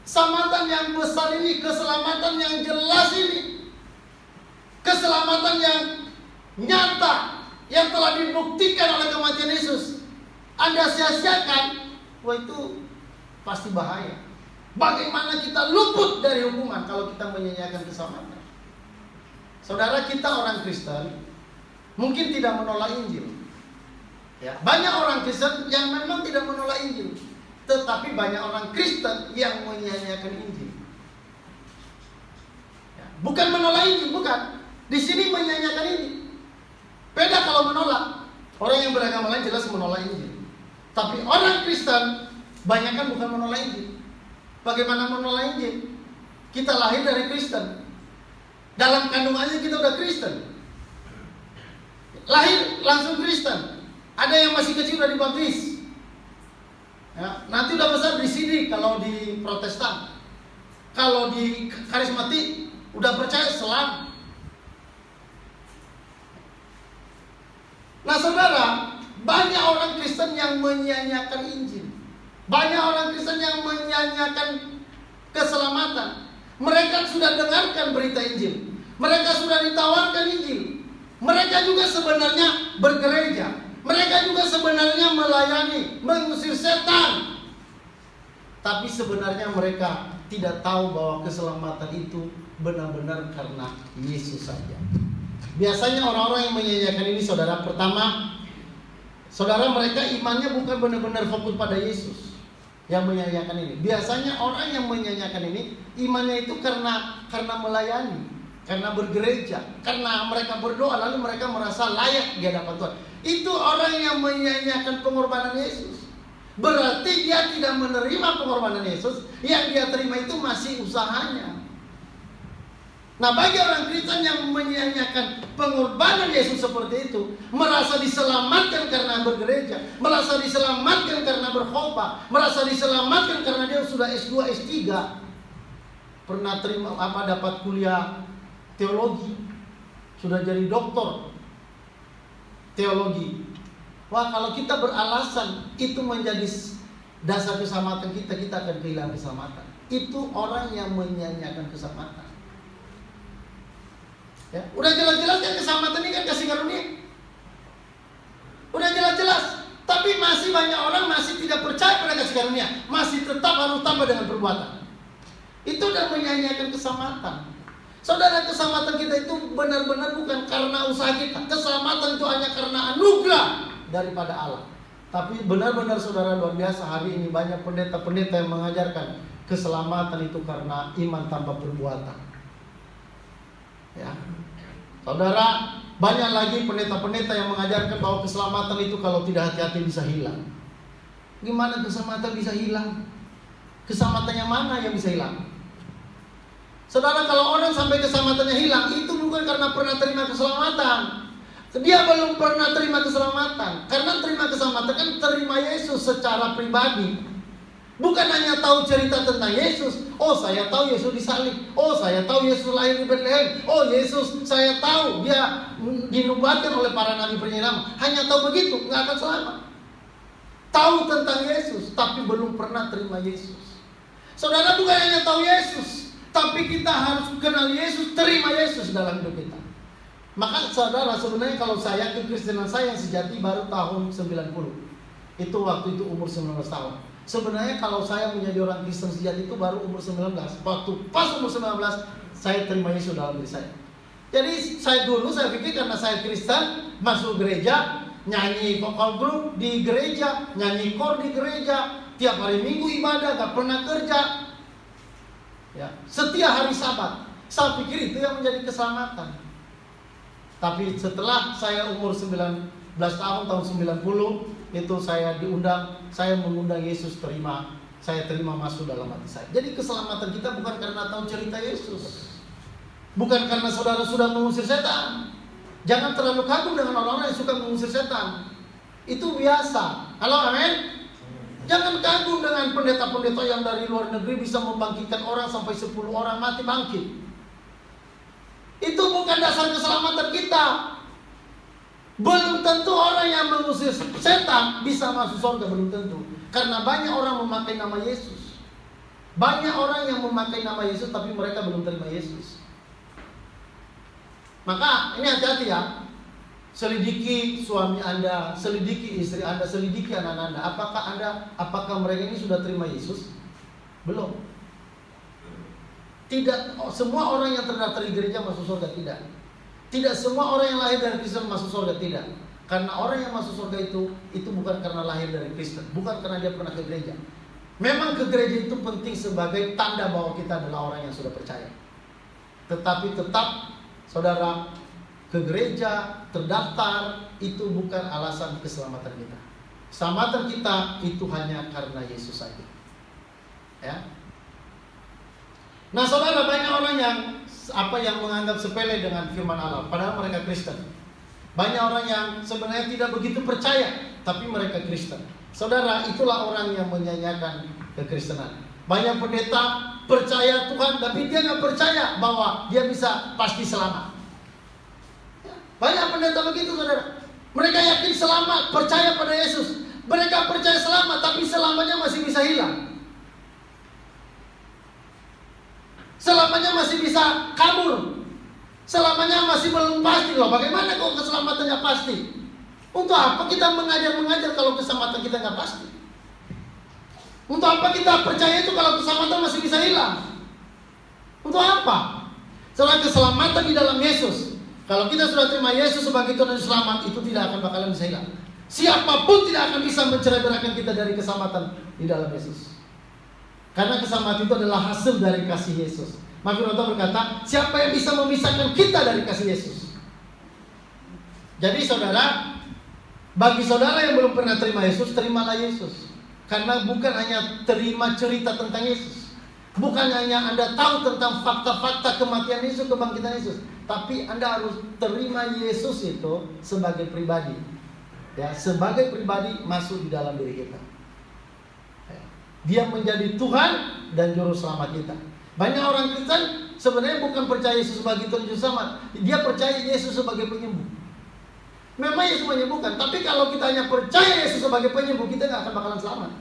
Keselamatan yang besar ini, keselamatan yang jelas ini, keselamatan yang nyata, yang telah dibuktikan oleh kematian Yesus, Anda sia-siakan, wah itu pasti bahaya. Bagaimana kita luput dari hukuman kalau kita menyanyiakan keselamatan? Saudara, kita orang Kristen mungkin tidak menolak Injil. Ya, banyak orang Kristen yang memang tidak menolak Injil, tetapi banyak orang Kristen yang menyanyiakan Injil. Ya, bukan menolak Injil, bukan. Di sini menyanyiakan Injil. Beda kalau menolak. Orang yang beragama lain jelas menolak Injil. Tapi orang Kristen banyak kan bukan menolak Injil. Bagaimana menolak Injil? Kita lahir dari Kristen. Dalam kandungannya kita udah Kristen. Lahir langsung Kristen. Ada yang masih kecil udah dibaptis. Ya, nanti udah besar di sini kalau di Protestan. Kalau di karismatik udah percaya selam. Nah saudara, banyak orang Kristen yang menyanyiakan Injil. Banyak orang Kristen yang menyanyiakan keselamatan. Mereka sudah dengarkan berita Injil. Mereka sudah ditawarkan Injil. Mereka juga sebenarnya bergereja. Mereka juga sebenarnya melayani, mengusir setan. Tapi sebenarnya mereka tidak tahu bahwa keselamatan itu benar-benar karena Yesus saja. Biasanya orang-orang yang menyanyiakan ini, saudara, pertama, saudara, mereka imannya bukan benar-benar fokus pada Yesus yang menyanyiakan ini. Biasanya orang yang menyanyiakan ini imannya itu karena melayani, karena bergereja, karena mereka berdoa lalu mereka merasa layak di hadapan Tuhan. Itu orang yang menyanyiakan pengorbanan Yesus. Berarti dia tidak menerima pengorbanan Yesus. Yang dia terima itu masih usahanya. Nah, bagi orang Kristen yang menyanyiakan pengorbanan Yesus seperti itu, merasa diselamatkan karena bergereja, merasa diselamatkan karena berkhotbah, merasa diselamatkan karena dia sudah S2, S3, pernah terima dapat kuliah teologi, sudah jadi doktor teologi. Wah, kalau kita beralasan itu menjadi dasar keselamatan kita akan kehilangan keselamatan. Itu orang yang menyanyiakan keselamatan. Ya, udah jelas-jelas kan keselamatan ini kan kasih karunia. Udah jelas-jelas, tapi masih banyak orang masih tidak percaya pada kasih karunia, masih tetap harus tambah dengan perbuatan. Itu udah menyanyiakan keselamatan. Saudara, keselamatan kita itu benar-benar bukan karena usaha kita. Keselamatan itu hanya karena anugerah daripada Allah. Tapi benar-benar saudara, luar biasa, hari ini banyak pendeta-pendeta yang mengajarkan keselamatan itu karena iman tanpa perbuatan. Ya, saudara, banyak lagi pendeta-pendeta yang mengajarkan bahwa keselamatan itu kalau tidak hati-hati bisa hilang. Gimana keselamatan bisa hilang? Keselamatan yang mana yang bisa hilang? Saudara, kalau orang sampai keselamatannya hilang, itu bukan karena pernah terima keselamatan. Dia belum pernah terima keselamatan. Karena terima keselamatan kan terima Yesus secara pribadi. Bukan hanya tahu cerita tentang Yesus. Oh, saya tahu Yesus disalib. Oh, saya tahu Yesus lahir di Betlehem. Oh, Yesus saya tahu dia dinubuatkan oleh para nabi penyelamat. Hanya tahu begitu, nggak akan selamat. Tahu tentang Yesus, tapi belum pernah terima Yesus. Saudara, bukan hanya tahu Yesus, tapi kita harus kenal Yesus, terima Yesus dalam hidup kita. Maka saudara, sebenarnya kalau saya kekristenan saya yang sejati baru tahun 90. Itu waktu itu umur 19 tahun. Sebenarnya kalau saya menjadi orang Kristen sejati itu baru umur 19. Waktu pas umur 19 saya terima Yesus dalam diri saya. Jadi saya pikir karena saya Kristen, masuk gereja, nyanyi vokal grup di gereja, nyanyi kor di gereja, tiap hari Minggu ibadah, gak pernah kerja. Ya, setiap hari Sabat. Saya pikir itu yang menjadi keselamatan. Tapi setelah saya umur 19 tahun, tahun 90, itu saya mengundang Yesus, saya terima masuk dalam hati saya. Jadi keselamatan kita bukan karena tahu cerita Yesus. Bukan karena saudara sudah mengusir setan. Jangan terlalu kagum dengan orang-orang yang suka mengusir setan. Itu biasa. Halo, amin. Jangan kagum dengan pendeta-pendeta yang dari luar negeri bisa membangkitkan orang sampai 10 orang mati bangkit. Itu bukan dasar keselamatan kita. Belum tentu orang yang mengusir setan bisa masuk surga, belum tentu. Karena banyak orang memakai nama Yesus. Banyak orang yang memakai nama Yesus tapi mereka belum terima Yesus. Maka ini hati-hati ya. Selidiki suami Anda, selidiki istri Anda, selidiki anak-anak Anda. Apakah mereka ini sudah terima Yesus? Belum. Tidak semua orang yang terdaftar di gereja masuk surga, tidak. Tidak semua orang yang lahir dari Kristen masuk surga, tidak. Karena orang yang masuk surga itu bukan karena lahir dari Kristen, bukan karena dia pernah ke gereja. Memang ke gereja itu penting sebagai tanda bahwa kita adalah orang yang sudah percaya. Tetapi tetap saudara, ke gereja, terdaftar, itu bukan alasan keselamatan kita. Keselamatan kita itu hanya karena Yesus saja. Ya. Nah, saudara, banyak orang yang menganggap sepele dengan firman Allah, padahal mereka Kristen. Banyak orang yang sebenarnya tidak begitu percaya, tapi mereka Kristen. Saudara, itulah orang yang menyanyiakan kekristenan. Banyak pendeta percaya Tuhan, tapi dia nggak percaya bahwa dia bisa pasti selamat. Banyak pendeta begitu, saudara. Mereka yakin selamat, percaya pada Yesus. Mereka percaya selamat, tapi selamanya masih bisa hilang. Selamanya masih bisa kabur. Selamanya masih belum pasti loh. Bagaimana kalau keselamatannya pasti? Untuk apa kita mengajar kalau keselamatan kita nggak pasti? Untuk apa kita percaya itu kalau keselamatan masih bisa hilang? Untuk apa? Selain keselamatan di dalam Yesus. Kalau kita sudah terima Yesus sebagai Tuhan dan Selamat, itu tidak akan bakalan bisa hilang. Siapapun tidak akan bisa mencerai-beraikan kita dari keselamatan di dalam Yesus. Karena keselamatan itu adalah hasil dari kasih Yesus. Maka Firman Tuhan berkata, siapa yang bisa memisahkan kita dari kasih Yesus? Jadi saudara, bagi saudara yang belum pernah terima Yesus, terimalah Yesus. Karena bukan hanya terima cerita tentang Yesus, bukan hanya Anda tahu tentang fakta-fakta kematian Yesus, kebangkitan Yesus, tapi Anda harus terima Yesus itu sebagai pribadi. Ya, sebagai pribadi masuk di dalam diri kita. Dia menjadi Tuhan dan juru selamat kita. Banyak orang Kristen sebenarnya bukan percaya Yesus sebagai Tuhan juru selamat, dia percaya Yesus sebagai penyembuh. Memang Yesus menyembuhkan, tapi kalau kita hanya percaya Yesus sebagai penyembuh, kita nggak akan bakalan selamat.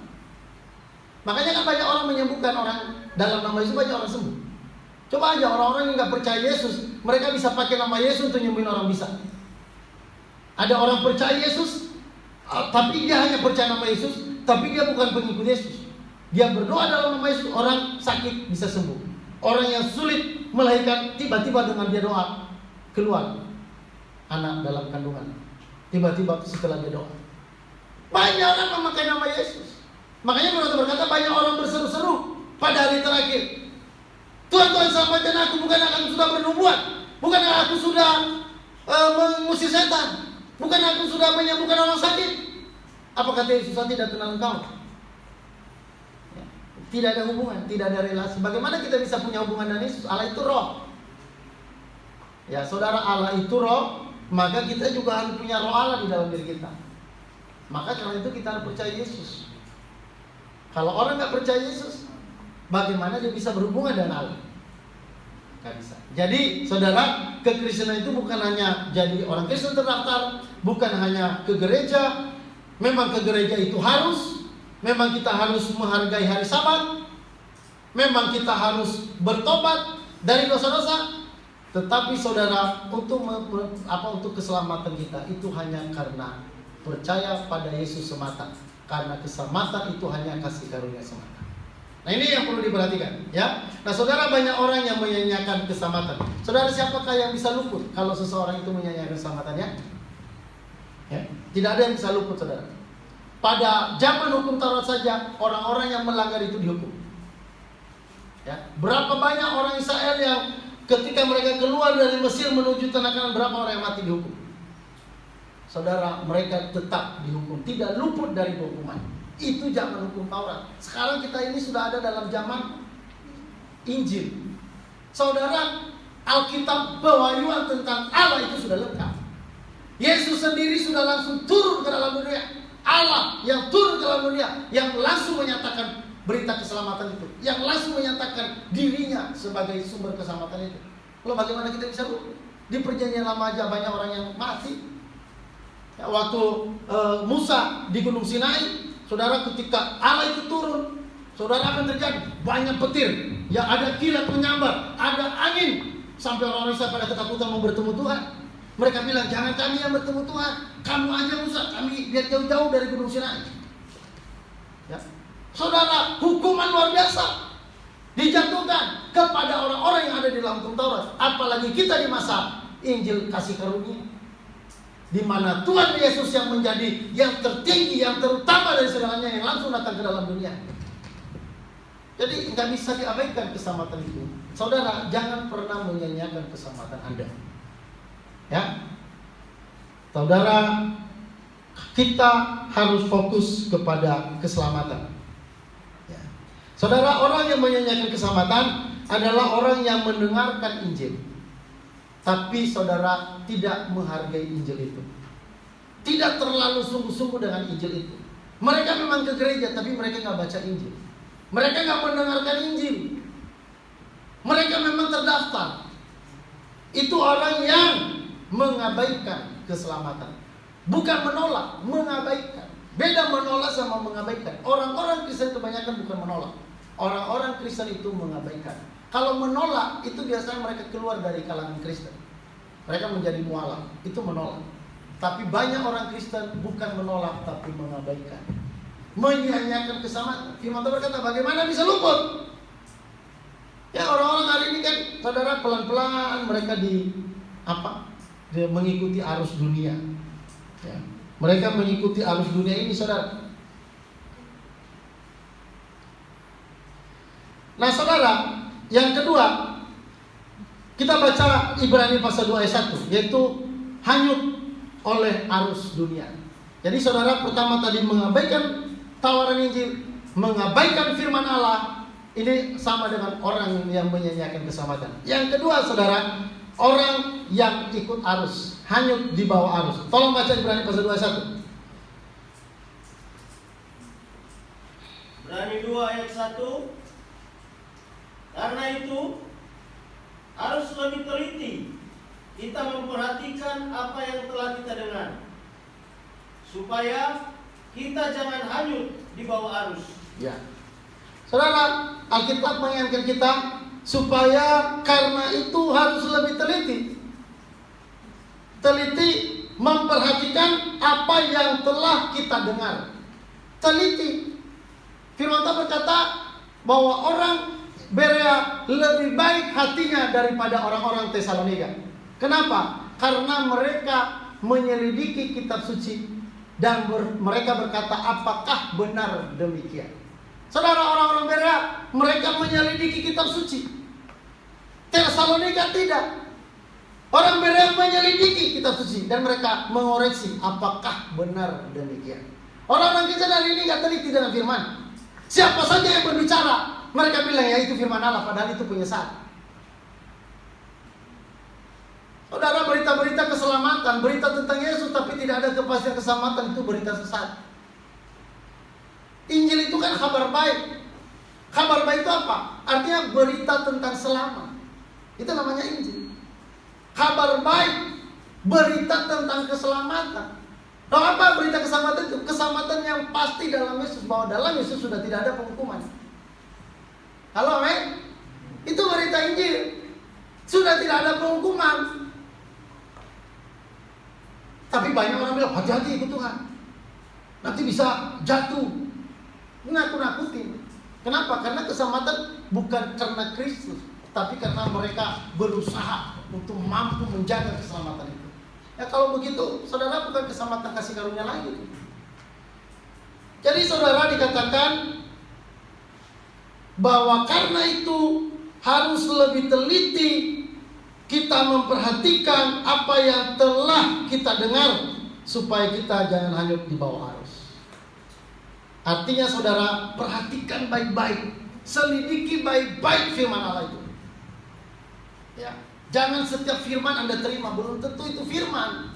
Makanya kan banyak orang menyembuhkan orang dalam nama Yesus, banyak orang sembuh. Coba aja orang-orang yang nggak percaya Yesus, mereka bisa pakai nama Yesus untuk nyembuhin orang bisa. Ada orang percaya Yesus, tapi dia hanya percaya nama Yesus, tapi dia bukan pengikut Yesus. Dia berdoa dalam nama Yesus, orang sakit bisa sembuh. Orang yang sulit melahirkan, tiba-tiba dengan dia doa keluar anak dalam kandungan. Tiba-tiba setelah dia doa. Banyak orang memakai nama Yesus. Makanya Firman Tuhan berkata, banyak orang berseru-seru pada hari terakhir. Tuhan, Tuhan selamatkan aku, bukan aku sudah bernubuat, bukan aku sudah mengusir setan, bukan aku sudah menyembuhkan orang sakit. Apa kata Yesus, saya tidak kenal engkau? Tidak ada hubungan, tidak ada relasi. Bagaimana kita bisa punya hubungan dengan Yesus? Allah itu roh. Ya, saudara, Allah itu roh, maka kita juga harus punya roh Allah di dalam diri kita. Maka karena itu kita harus percaya Yesus. Kalau orang nggak percaya Yesus, bagaimana dia bisa berhubungan dengan Allah? Nggak bisa. Jadi, saudara, kekristenan itu bukan hanya jadi orang Kristen terdaftar, bukan hanya ke gereja. Memang ke gereja itu harus. Memang kita harus menghargai hari Sabat. Memang kita harus bertobat dari dosa-dosa. Tetapi saudara, untuk keselamatan kita itu hanya karena percaya pada Yesus semata. Karena keselamatan itu hanya kasih karunia semata. Nah, ini yang perlu diperhatikan, ya. Nah, saudara, banyak orang yang menyanyiakan keselamatan. Saudara, siapakah yang bisa luput kalau seseorang itu menyanyiakan keselamatannya? Ya, tidak ada yang bisa luput, saudara. Pada zaman hukum Taurat saja, orang-orang yang melanggar itu dihukum. Ya, berapa banyak orang Israel yang ketika mereka keluar dari Mesir menuju tanah Kanaan, berapa orang yang mati dihukum? Saudara, mereka tetap dihukum, tidak luput dari hukuman. Itu zaman hukum Taurat. Sekarang kita ini sudah ada dalam zaman Injil. Saudara, Alkitab pewahyuan tentang Allah itu sudah lengkap. Yesus sendiri sudah langsung turun ke dalam dunia. Allah yang turun ke dalam dunia, yang langsung menyatakan berita keselamatan itu, yang langsung menyatakan dirinya sebagai sumber keselamatan itu. Lalu bagaimana kita bisa luput? Di perjanjian lama aja banyak orang yang mati. Ya, waktu Musa di Gunung Sinai, saudara, ketika Allah itu turun, saudara akan terjadi banyak petir, ya ada kilat menyambar, ada angin, sampai orang-orang Israel pada ketakutan mau bertemu Tuhan. Mereka bilang, jangan kami yang bertemu Tuhan, kamu aja Musa, kami biar jauh-jauh dari Gunung Sinai. Ya. Saudara, hukuman luar biasa dijatuhkan kepada orang-orang yang ada di dalam Taurat. Apalagi kita di masa Injil kasih karunia, di mana Tuhan Yesus yang menjadi yang tertinggi, yang terutama dari segalanya, yang langsung datang ke dalam dunia. Jadi nggak bisa diabaikan keselamatan itu. Saudara, jangan pernah menyanyiakan keselamatan Anda. Ya, saudara, kita harus fokus kepada keselamatan. Ya. Saudara, orang yang menyanyiakan keselamatan adalah orang yang mendengarkan Injil, tapi saudara tidak menghargai Injil itu, tidak terlalu sungguh-sungguh dengan Injil itu. Mereka memang ke gereja, tapi mereka nggak baca Injil. Mereka nggak mendengarkan Injil. Mereka memang terdaftar. Itu orang yang mengabaikan keselamatan. Bukan menolak, mengabaikan. Beda menolak sama mengabaikan. Orang-orang Kristen kebanyakan bukan menolak. Orang-orang Kristen itu mengabaikan. Kalau menolak, itu biasanya mereka keluar dari kalangan Kristen. Mereka menjadi mualaf, itu menolak. Tapi banyak orang Kristen bukan menolak, tapi mengabaikan, menyia-nyiakan keselamatan. Firman Tuhan berkata, bagaimana bisa luput? Ya, orang-orang hari ini kan, saudara, pelan-pelan mereka dia mengikuti arus dunia. Ya. Mereka mengikuti arus dunia ini, saudara. Nah, saudara, yang kedua, kita baca Ibrani pasal 2 ayat 1, yaitu hanyut oleh arus dunia. Jadi saudara, pertama tadi mengabaikan tawaran Injil, mengabaikan firman Allah. Ini sama dengan orang yang menyanyiakan keselamatan. Yang kedua, saudara, orang yang ikut arus, hanyut di bawah arus. Tolong baca Ibrani pasal 2 ayat 1. Ibrani 2 ayat 1. Karena itu harus lebih teliti kita memperhatikan apa yang telah kita dengar, supaya kita jangan hanyut di bawah arus. Ya, saudara, Alkitab mengingatkan kita supaya karena itu harus lebih teliti memperhatikan apa yang telah kita dengar. Teliti. Firman Tuhan berkata bahwa orang Berea lebih baik hatinya daripada orang-orang Tesalonika. Kenapa? Karena mereka menyelidiki kitab suci dan mereka berkata, apakah benar demikian? Saudara, orang-orang Berea, mereka menyelidiki kitab suci. Tesalonika tidak. Orang Berea menyelidiki kitab suci dan mereka mengoreksi, apakah benar demikian? Orang-orang kita hari ini nggak teliti dengan firman. Siapa saja yang berbicara, mereka bilang ya itu firman Allah, padahal itu penyesat. Saudara, berita-berita keselamatan, berita tentang Yesus tapi tidak ada kepastian keselamatan, itu berita sesat. Injil itu kan kabar baik. Kabar baik itu apa? Artinya berita tentang selamat. Itu namanya Injil. Kabar baik, berita tentang keselamatan. Lalu apa berita keselamatan itu? Keselamatan yang pasti dalam Yesus, bahwa dalam Yesus sudah tidak ada penghukuman. Halo, men? Itu berita Injil. Sudah tidak ada penghukuman. Tapi banyak orang bilang, hati-hati ikut Tuhan, nanti bisa jatuh. Nakut-nakutin. Kenapa? Karena keselamatan bukan karena Kristus, tapi karena mereka berusaha untuk mampu menjaga keselamatan itu. Ya kalau begitu, saudara, bukan keselamatan kasih karunia lagi. Jadi saudara, dikatakan bahwa karena itu harus lebih teliti kita memperhatikan apa yang telah kita dengar, supaya kita jangan hanyut di bawah arus. Artinya saudara, perhatikan baik-baik, selidiki baik-baik firman Allah itu. Ya, jangan setiap firman Anda terima, belum tentu itu firman.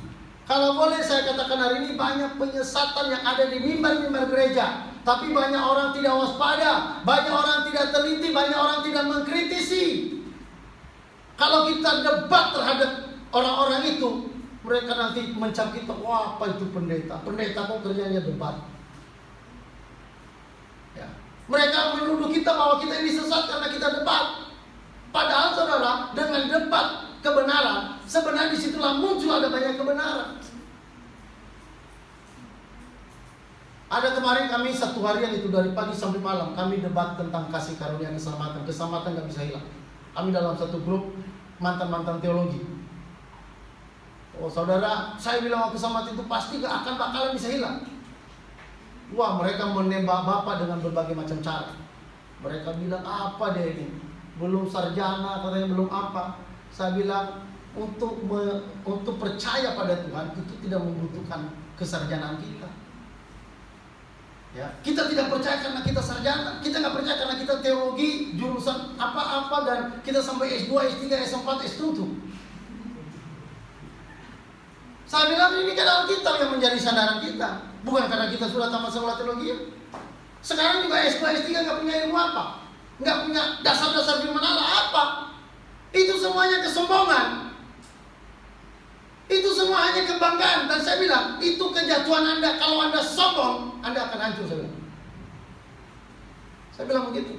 Kalau boleh saya katakan, hari ini banyak penyesatan yang ada di mimbar-mimbar gereja, tapi banyak orang tidak waspada, banyak orang tidak teliti, banyak orang tidak mengkritisi. Kalau kita debat terhadap orang-orang itu, mereka nanti mencap kita, wah apa itu pendeta? Pendeta kok kerjanya debat. Ya. Mereka menuduh kita bahwa kita ini sesat karena kita debat. Padahal saudara, dengan debat kebenaran, sebenarnya disitulah muncul ada banyak kebenaran. Ada kemarin kami satu harian itu dari pagi sampai malam kami debat tentang kasih karunia keselamatan. Keselamatan gak bisa hilang. Kami dalam satu grup mantan-mantan teologi. Oh saudara, saya bilang keselamatan itu pasti gak akan bakalan bisa hilang. Wah, mereka menembak Bapak dengan berbagai macam cara. Mereka bilang apa deh ini? Belum sarjana, katanya belum apa. Saya bilang untuk percaya pada Tuhan itu tidak membutuhkan kesarjanaan kita. Ya, kita tidak percaya karena kita sarjana, kita nggak percaya karena kita teologi jurusan apa-apa dan kita sampai S2, S3, S4, S7. Saya bilang ini kan Alkitab yang menjadi sandaran kita, bukan karena kita sudah tamat sekolah teologi. Sekarang juga S2, S3 nggak punya ilmu apa, nggak punya dasar-dasar firman Allah apa. Itu semuanya kesombongan. Itu semua hanya kebanggaan. Dan saya bilang, itu kejatuhan Anda. Kalau Anda sombong, Anda akan hancur. Saya bilang begitu.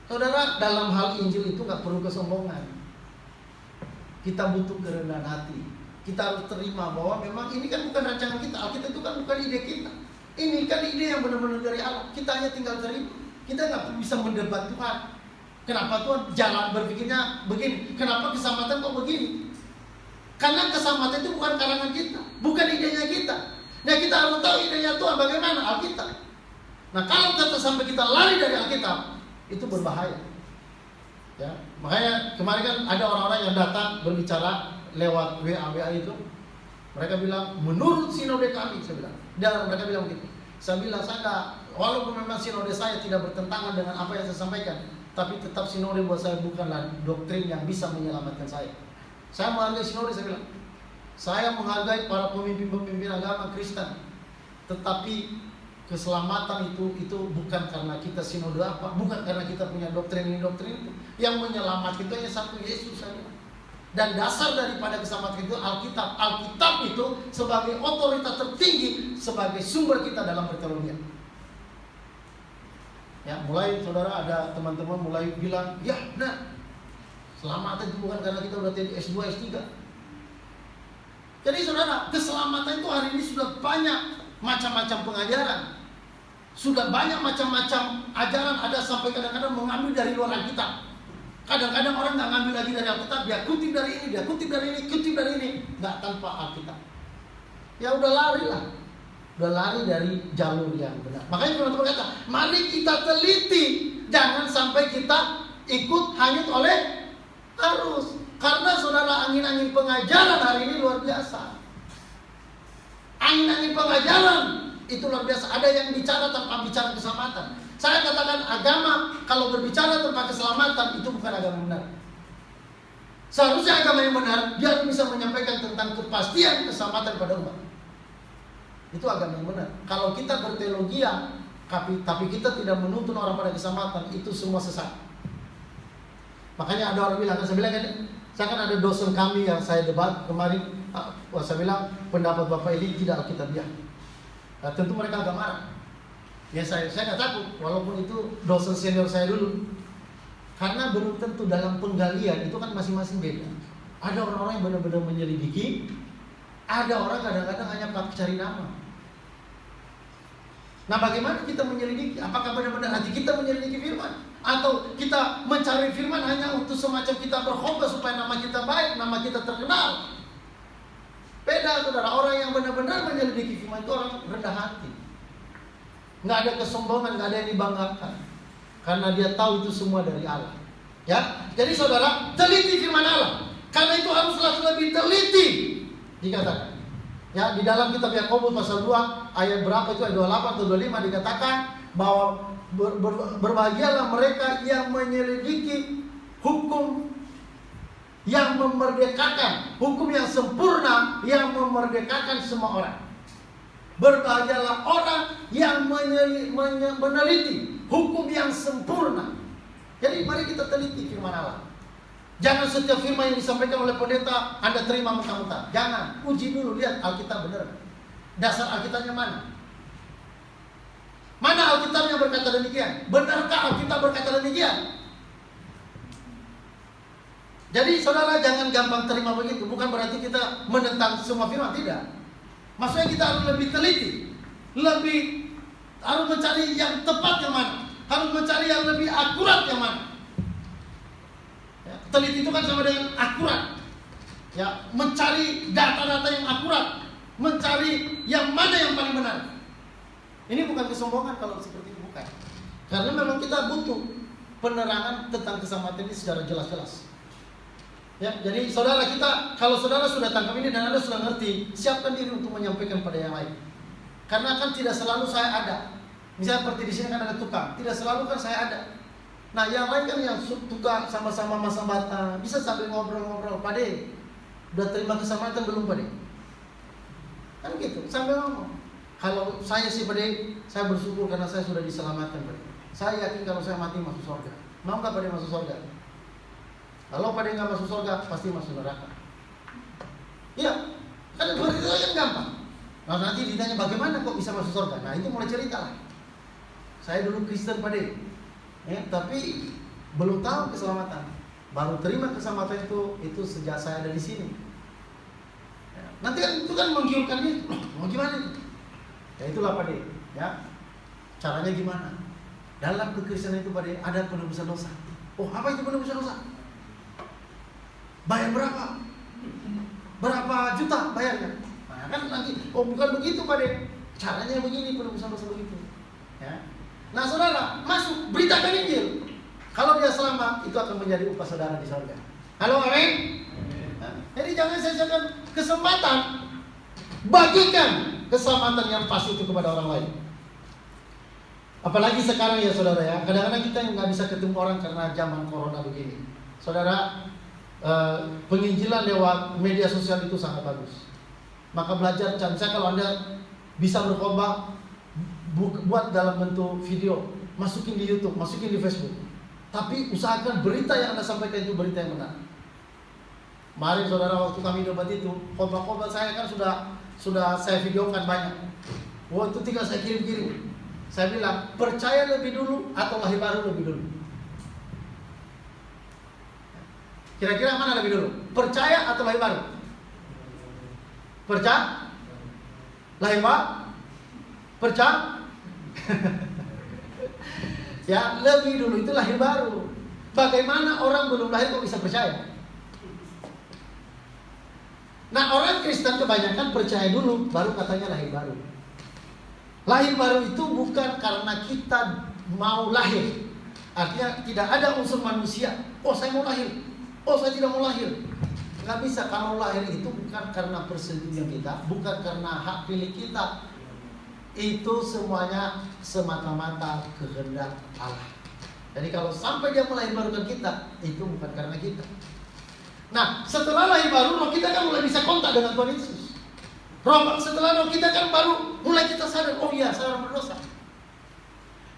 Saudara, dalam hal Injil itu gak perlu kesombongan. Kita butuh kerendahan hati. Kita harus terima bahwa memang ini kan bukan rancangan kita. Alkitab itu kan bukan ide kita. Ini kan ide yang benar-benar dari Allah. Kita hanya tinggal terima. Kita gak bisa mendebat Tuhan. Kenapa Tuhan jalan berpikirnya begini? Kenapa keselamatan kok begini? Karena keselamatan itu bukan karangan kita, bukan idenya kita. Nah, kita harus tahu idenya Tuhan bagaimana, Alkitab. Nah, kalau sampai kita lari dari Alkitab, itu berbahaya. Ya, makanya kemarin kan ada orang-orang yang datang berbicara lewat WA itu. Mereka bilang, menurut sinode kami, saya bilang. Dan mereka bilang begitu. Saya bilang, saya enggak, walaupun memang sinode saya tidak bertentangan dengan apa yang saya sampaikan, tapi tetap sinode buat saya bukanlah doktrin yang bisa menyelamatkan saya. Saya menghargai sinode, saya bilang. Saya menghargai para pemimpin-pemimpin agama Kristen. Tetapi keselamatan itu bukan karena kita sinode apa, bukan karena kita punya doktrin ini doktrin itu. Yang menyelamatkan itu hanya satu, Yesus saja. Dan dasar daripada keselamatan itu Alkitab. Alkitab itu sebagai otoritas tertinggi, sebagai sumber kita dalam berteologi. Ya, mulai saudara ada teman-teman mulai bilang, ya benar. Keselamatan itu bukan karena kita udah S2, S3. Jadi saudara, keselamatan itu hari ini sudah banyak macam-macam pengajaran. Sudah banyak macam-macam ajaran, ada sampai kadang-kadang mengambil dari luar Alkitab. Kadang-kadang orang nggak ngambil lagi dari Alkitab, dia kutip dari ini, dia kutip dari ini, kutip dari ini, nggak tanpa Alkitab. Ya udah lari lah, udah lari dari jalur yang benar. Makanya teman-teman kata, mari kita teliti, jangan sampai kita ikut hanyut oleh arus. Karena saudara, angin-angin pengajaran hari ini luar biasa. Angin-angin pengajaran itu luar biasa. Ada yang bicara tanpa bicara keselamatan. Saya katakan agama kalau berbicara tentang keselamatan itu bukan agama benar. Seharusnya agama yang benar dia bisa menyampaikan tentang kepastian keselamatan pada umat. Itu agama yang benar. Kalau kita berteologi tapi kita tidak menuntun orang pada keselamatan, itu semua sesat. Makanya ada orang bilang, saya kan ada dosen kami yang saya debat kemarin, saya bilang pendapat Bapak ini tidak Alkitabiah. Nah, tentu mereka agak marah. Ya saya nggak takut, walaupun itu dosen senior saya dulu. Karena belum tentu dalam penggalian itu kan masing-masing beda. Ada orang-orang yang benar-benar menyelidiki, ada orang kadang-kadang hanya cari nama. Nah, bagaimana kita menyelidiki? Apakah benar-benar hati kita menyelidiki firman? Atau kita mencari firman hanya untuk semacam kita berkhotbah supaya nama kita baik, nama kita terkenal? Beda saudara, orang yang benar-benar menyelidiki firman itu orang rendah hati. Nggak ada kesombongan, nggak ada yang dibanggakan. Karena dia tahu itu semua dari Allah. Ya, jadi saudara, teliti firman Allah. Karena itu haruslah lebih teliti dikatakan. Ya, di dalam kitab Yakobus pasal 2 ayat berapa itu, ayat 28 atau 25 dikatakan bahwa berbahagialah mereka yang menyelidiki hukum yang memerdekakan, hukum yang sempurna yang memerdekakan semua orang. Berbahagialah orang yang meneliti hukum yang sempurna. Jadi mari kita teliti firman Allah. Jangan setiap firman yang disampaikan oleh pendeta Anda terima mentah-mentah. Jangan, uji dulu, lihat Alkitab benar. Dasar Alkitabnya mana? Mana Alkitab yang berkata demikian? Benarkah Alkitab berkata demikian? Jadi saudara jangan gampang terima begitu. Bukan berarti kita menentang semua firman, tidak. Maksudnya kita harus lebih teliti, harus mencari yang tepat yang mana, harus mencari yang lebih akurat yang mana. Ya, teliti itu kan sama dengan akurat. Ya, mencari data-data yang akurat, mencari yang mana yang paling benar. Ini bukan kesombongan kalau seperti itu, bukan. Karena memang kita butuh penerangan tentang keselamatan ini secara jelas-jelas. Ya, jadi saudara kita, kalau saudara sudah tangkap ini dan Anda sudah ngerti, siapkan diri untuk menyampaikan pada yang lain. Karena kan tidak selalu saya ada. Misalnya seperti di sini kan ada tukang, tidak selalu kan saya ada. Nah, yang lain kan yang tukang sama-sama masang bata, bisa sambil ngobrol-ngobrol, Pak De, udah terima keselamatan belum Pak De? Kan gitu, sambil ngomong. Kalau saya sih Pak De, saya bersyukur karena saya sudah diselamatkan Pak De. Saya yakin kalau saya mati masuk surga. Mau nggak Pak De masuk surga? Kalau Pak De nggak masuk surga, pasti masuk neraka. Iya, kan itu kan gampang. Nah, nanti ditanya bagaimana kok bisa masuk surga? Nah, itu mulai cerita lah. Saya dulu Kristen Pak De, ya, tapi belum tahu keselamatan. Baru terima keselamatan itu sejak saya ada di sini. Ya, nanti kan itu kan menggiurkan dia. Mau gimana itu? Ya itulah Pak De, ya. Caranya gimana? Dalam kekristenan itu Pak De ada penebusan dosa. Oh, apa itu penebusan dosa? Bayar berapa? Berapa juta bayarnya? Nah, kan nanti, oh bukan begitu Pak De. Caranya begini, penebusan dosa begitu. Ya. Nah saudara, masuk, beritakan Injil. Kalau dia selamat, itu akan menjadi upah saudara di surga. Halo, amin? Nah, jadi jangan sia-siakan kesempatan. Bagikan keselamatan yang pas itu kepada orang lain. Apalagi sekarang ya saudara ya, kadang-kadang kita nggak bisa ketemu orang karena zaman corona begini. Saudara, penginjilan lewat media sosial itu sangat bagus. Maka belajar, misalnya kalau Anda bisa berkhotbah, buat dalam bentuk video, masukin di YouTube, masukin di Facebook. Tapi usahakan berita yang Anda sampaikan itu berita yang benar. Kemarin saudara waktu kami debat itu, khotbah-khotbah saya kan sudah saya videokan banyak. Wah, itu tinggal saya kirim-kirim. Saya bilang, percaya lebih dulu atau lahir baru lebih dulu? Kira-kira mana lebih dulu? Percaya atau lahir baru? Percaya? Lahir baru? Percaya? Ya, lebih dulu itu lahir baru. Bagaimana orang belum lahir kok bisa percaya? Nah, orang Kristen kebanyakan percaya dulu, baru katanya lahir baru. Lahir baru itu bukan karena kita mau lahir. Artinya tidak ada unsur manusia. Oh, saya mau lahir. Oh, saya tidak mau lahir. Nggak bisa. Kalau lahir itu bukan karena persetujuan kita, bukan karena hak pilih kita. Itu semuanya semata-mata kehendak Allah. Jadi kalau sampai dia melahir barukan kita, itu bukan karena kita. Nah, setelah lahir baru, roh kita kan mulai bisa kontak dengan Tuhan Yesus. Setelah roh kita kan baru mulai kita sadar, oh iya, saya orang berdosa.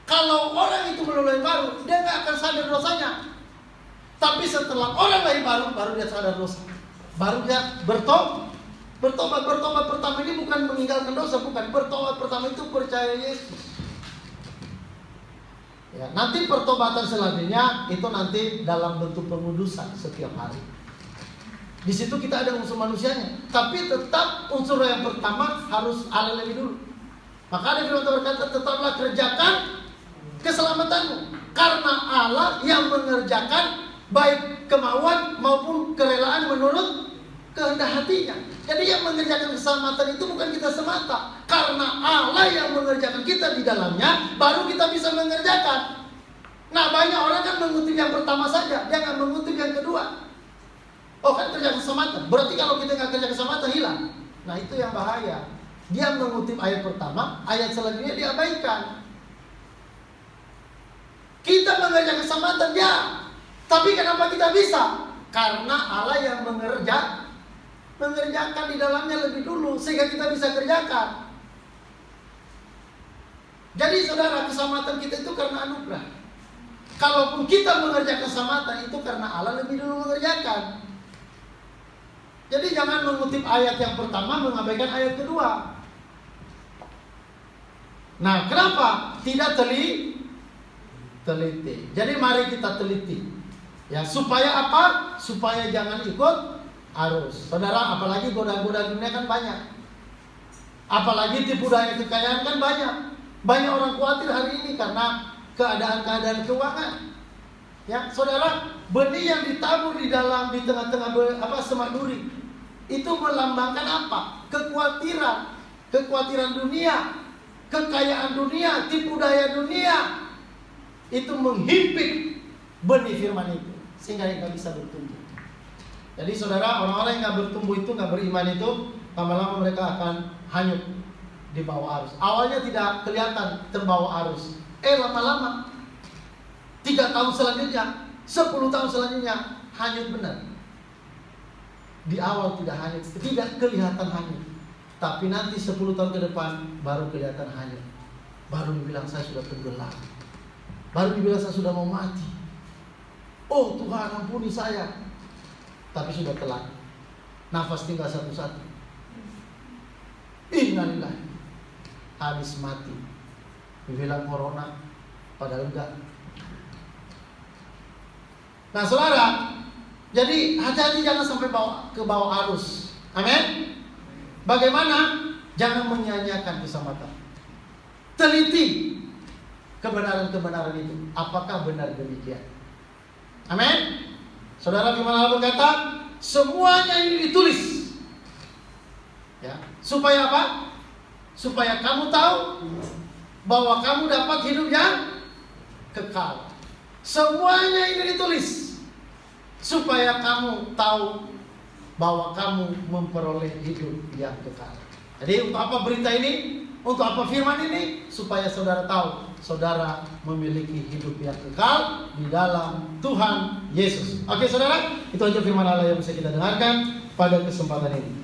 Kalau orang itu belum lahir baru, dia nggak akan sadar dosanya. Tapi setelah orang lahir baru, baru dia sadar dosa. Baru dia bertobat. Bertobat pertama ini bukan meninggalkan dosa, bukan. Bertobat pertama itu percaya Yesus. Ya, nanti pertobatan selanjutnya itu nanti dalam bentuk pengudusan setiap hari. Di situ kita ada unsur manusianya, tapi tetap unsur yang pertama harus Allah lebih dulu. Maka ada firman Tuhan berkata, tetaplah kerjakan keselamatanmu, karena Allah yang mengerjakan baik kemauan maupun kerelaan menurut kehendak hatinya. Jadi yang mengerjakan keselamatan itu bukan kita semata, karena Allah yang mengerjakan kita di dalamnya, baru kita bisa mengerjakan. Nah, banyak orang kan mengutip yang pertama saja, dia nggak mengutip yang kedua. Oh, kan kerja keselamatan, berarti kalau kita nggak kerja keselamatan hilang. Nah, itu yang bahaya. Dia mengutip ayat pertama, ayat selanjutnya diabaikan. Kita mengerjakan keselamatan ya, tapi kenapa kita bisa? Karena Allah yang mengerjakan di dalamnya lebih dulu, sehingga kita bisa kerjakan. Jadi saudara, keselamatan kita itu karena anugerah. Kalaupun kita mengerjakan keselamatan itu karena Allah lebih dulu mengerjakan. Jadi jangan mengutip ayat yang pertama mengabaikan ayat kedua. Nah, kenapa? Tidak teliti. Jadi mari kita teliti. Ya, supaya apa? Supaya jangan ikut arus. Saudara, apalagi godaan-godaan dunia kan banyak. Apalagi tipu daya kekayaan kan banyak. Banyak orang khawatir hari ini karena keadaan-keadaan keuangan. Ya, saudara, benih yang ditabur di tengah-tengah semak duri itu melambangkan apa? Kekhawatiran dunia, kekayaan dunia, tipu daya dunia. Itu menghimpit benih firman itu sehingga nggak bisa bertumbuh. Jadi saudara, orang-orang yang nggak bertumbuh itu, nggak beriman itu, lama-lama mereka akan hanyut di bawah arus. Awalnya tidak kelihatan terbawa arus. Lama-lama 3 tahun selanjutnya, 10 tahun selanjutnya hanyut benar. Di awal tidak hanyut, tidak kelihatan hanyut. Tapi nanti 10 tahun ke depan baru kelihatan hanyut. Baru dibilang saya sudah tenggelam. Baru dibilang saya sudah mau mati. Oh Tuhan, ampuni saya. Tapi sudah telat. Nafas tinggal satu-satu. Innalillahi. Habis mati. Dibilang corona, padahal enggak. Nah saudara, jadi hati-hati jangan sampai ke bawah arus. Amin. Bagaimana? Jangan menyia-nyiakan keselamatan. Teliti kebenaran-kebenaran itu. Apakah benar demikian? Amin. Saudara, firman Allah berkata, semuanya ini ditulis. Ya, supaya apa? Supaya kamu tahu bahwa kamu dapat hidup yang kekal. Semuanya ini ditulis supaya kamu tahu bahwa kamu memperoleh hidup yang kekal. Jadi untuk apa berita ini? Untuk apa firman ini? Supaya saudara tahu saudara memiliki hidup yang kekal di dalam Tuhan Yesus. Oke saudara, itu aja firman Allah yang bisa kita dengarkan pada kesempatan ini.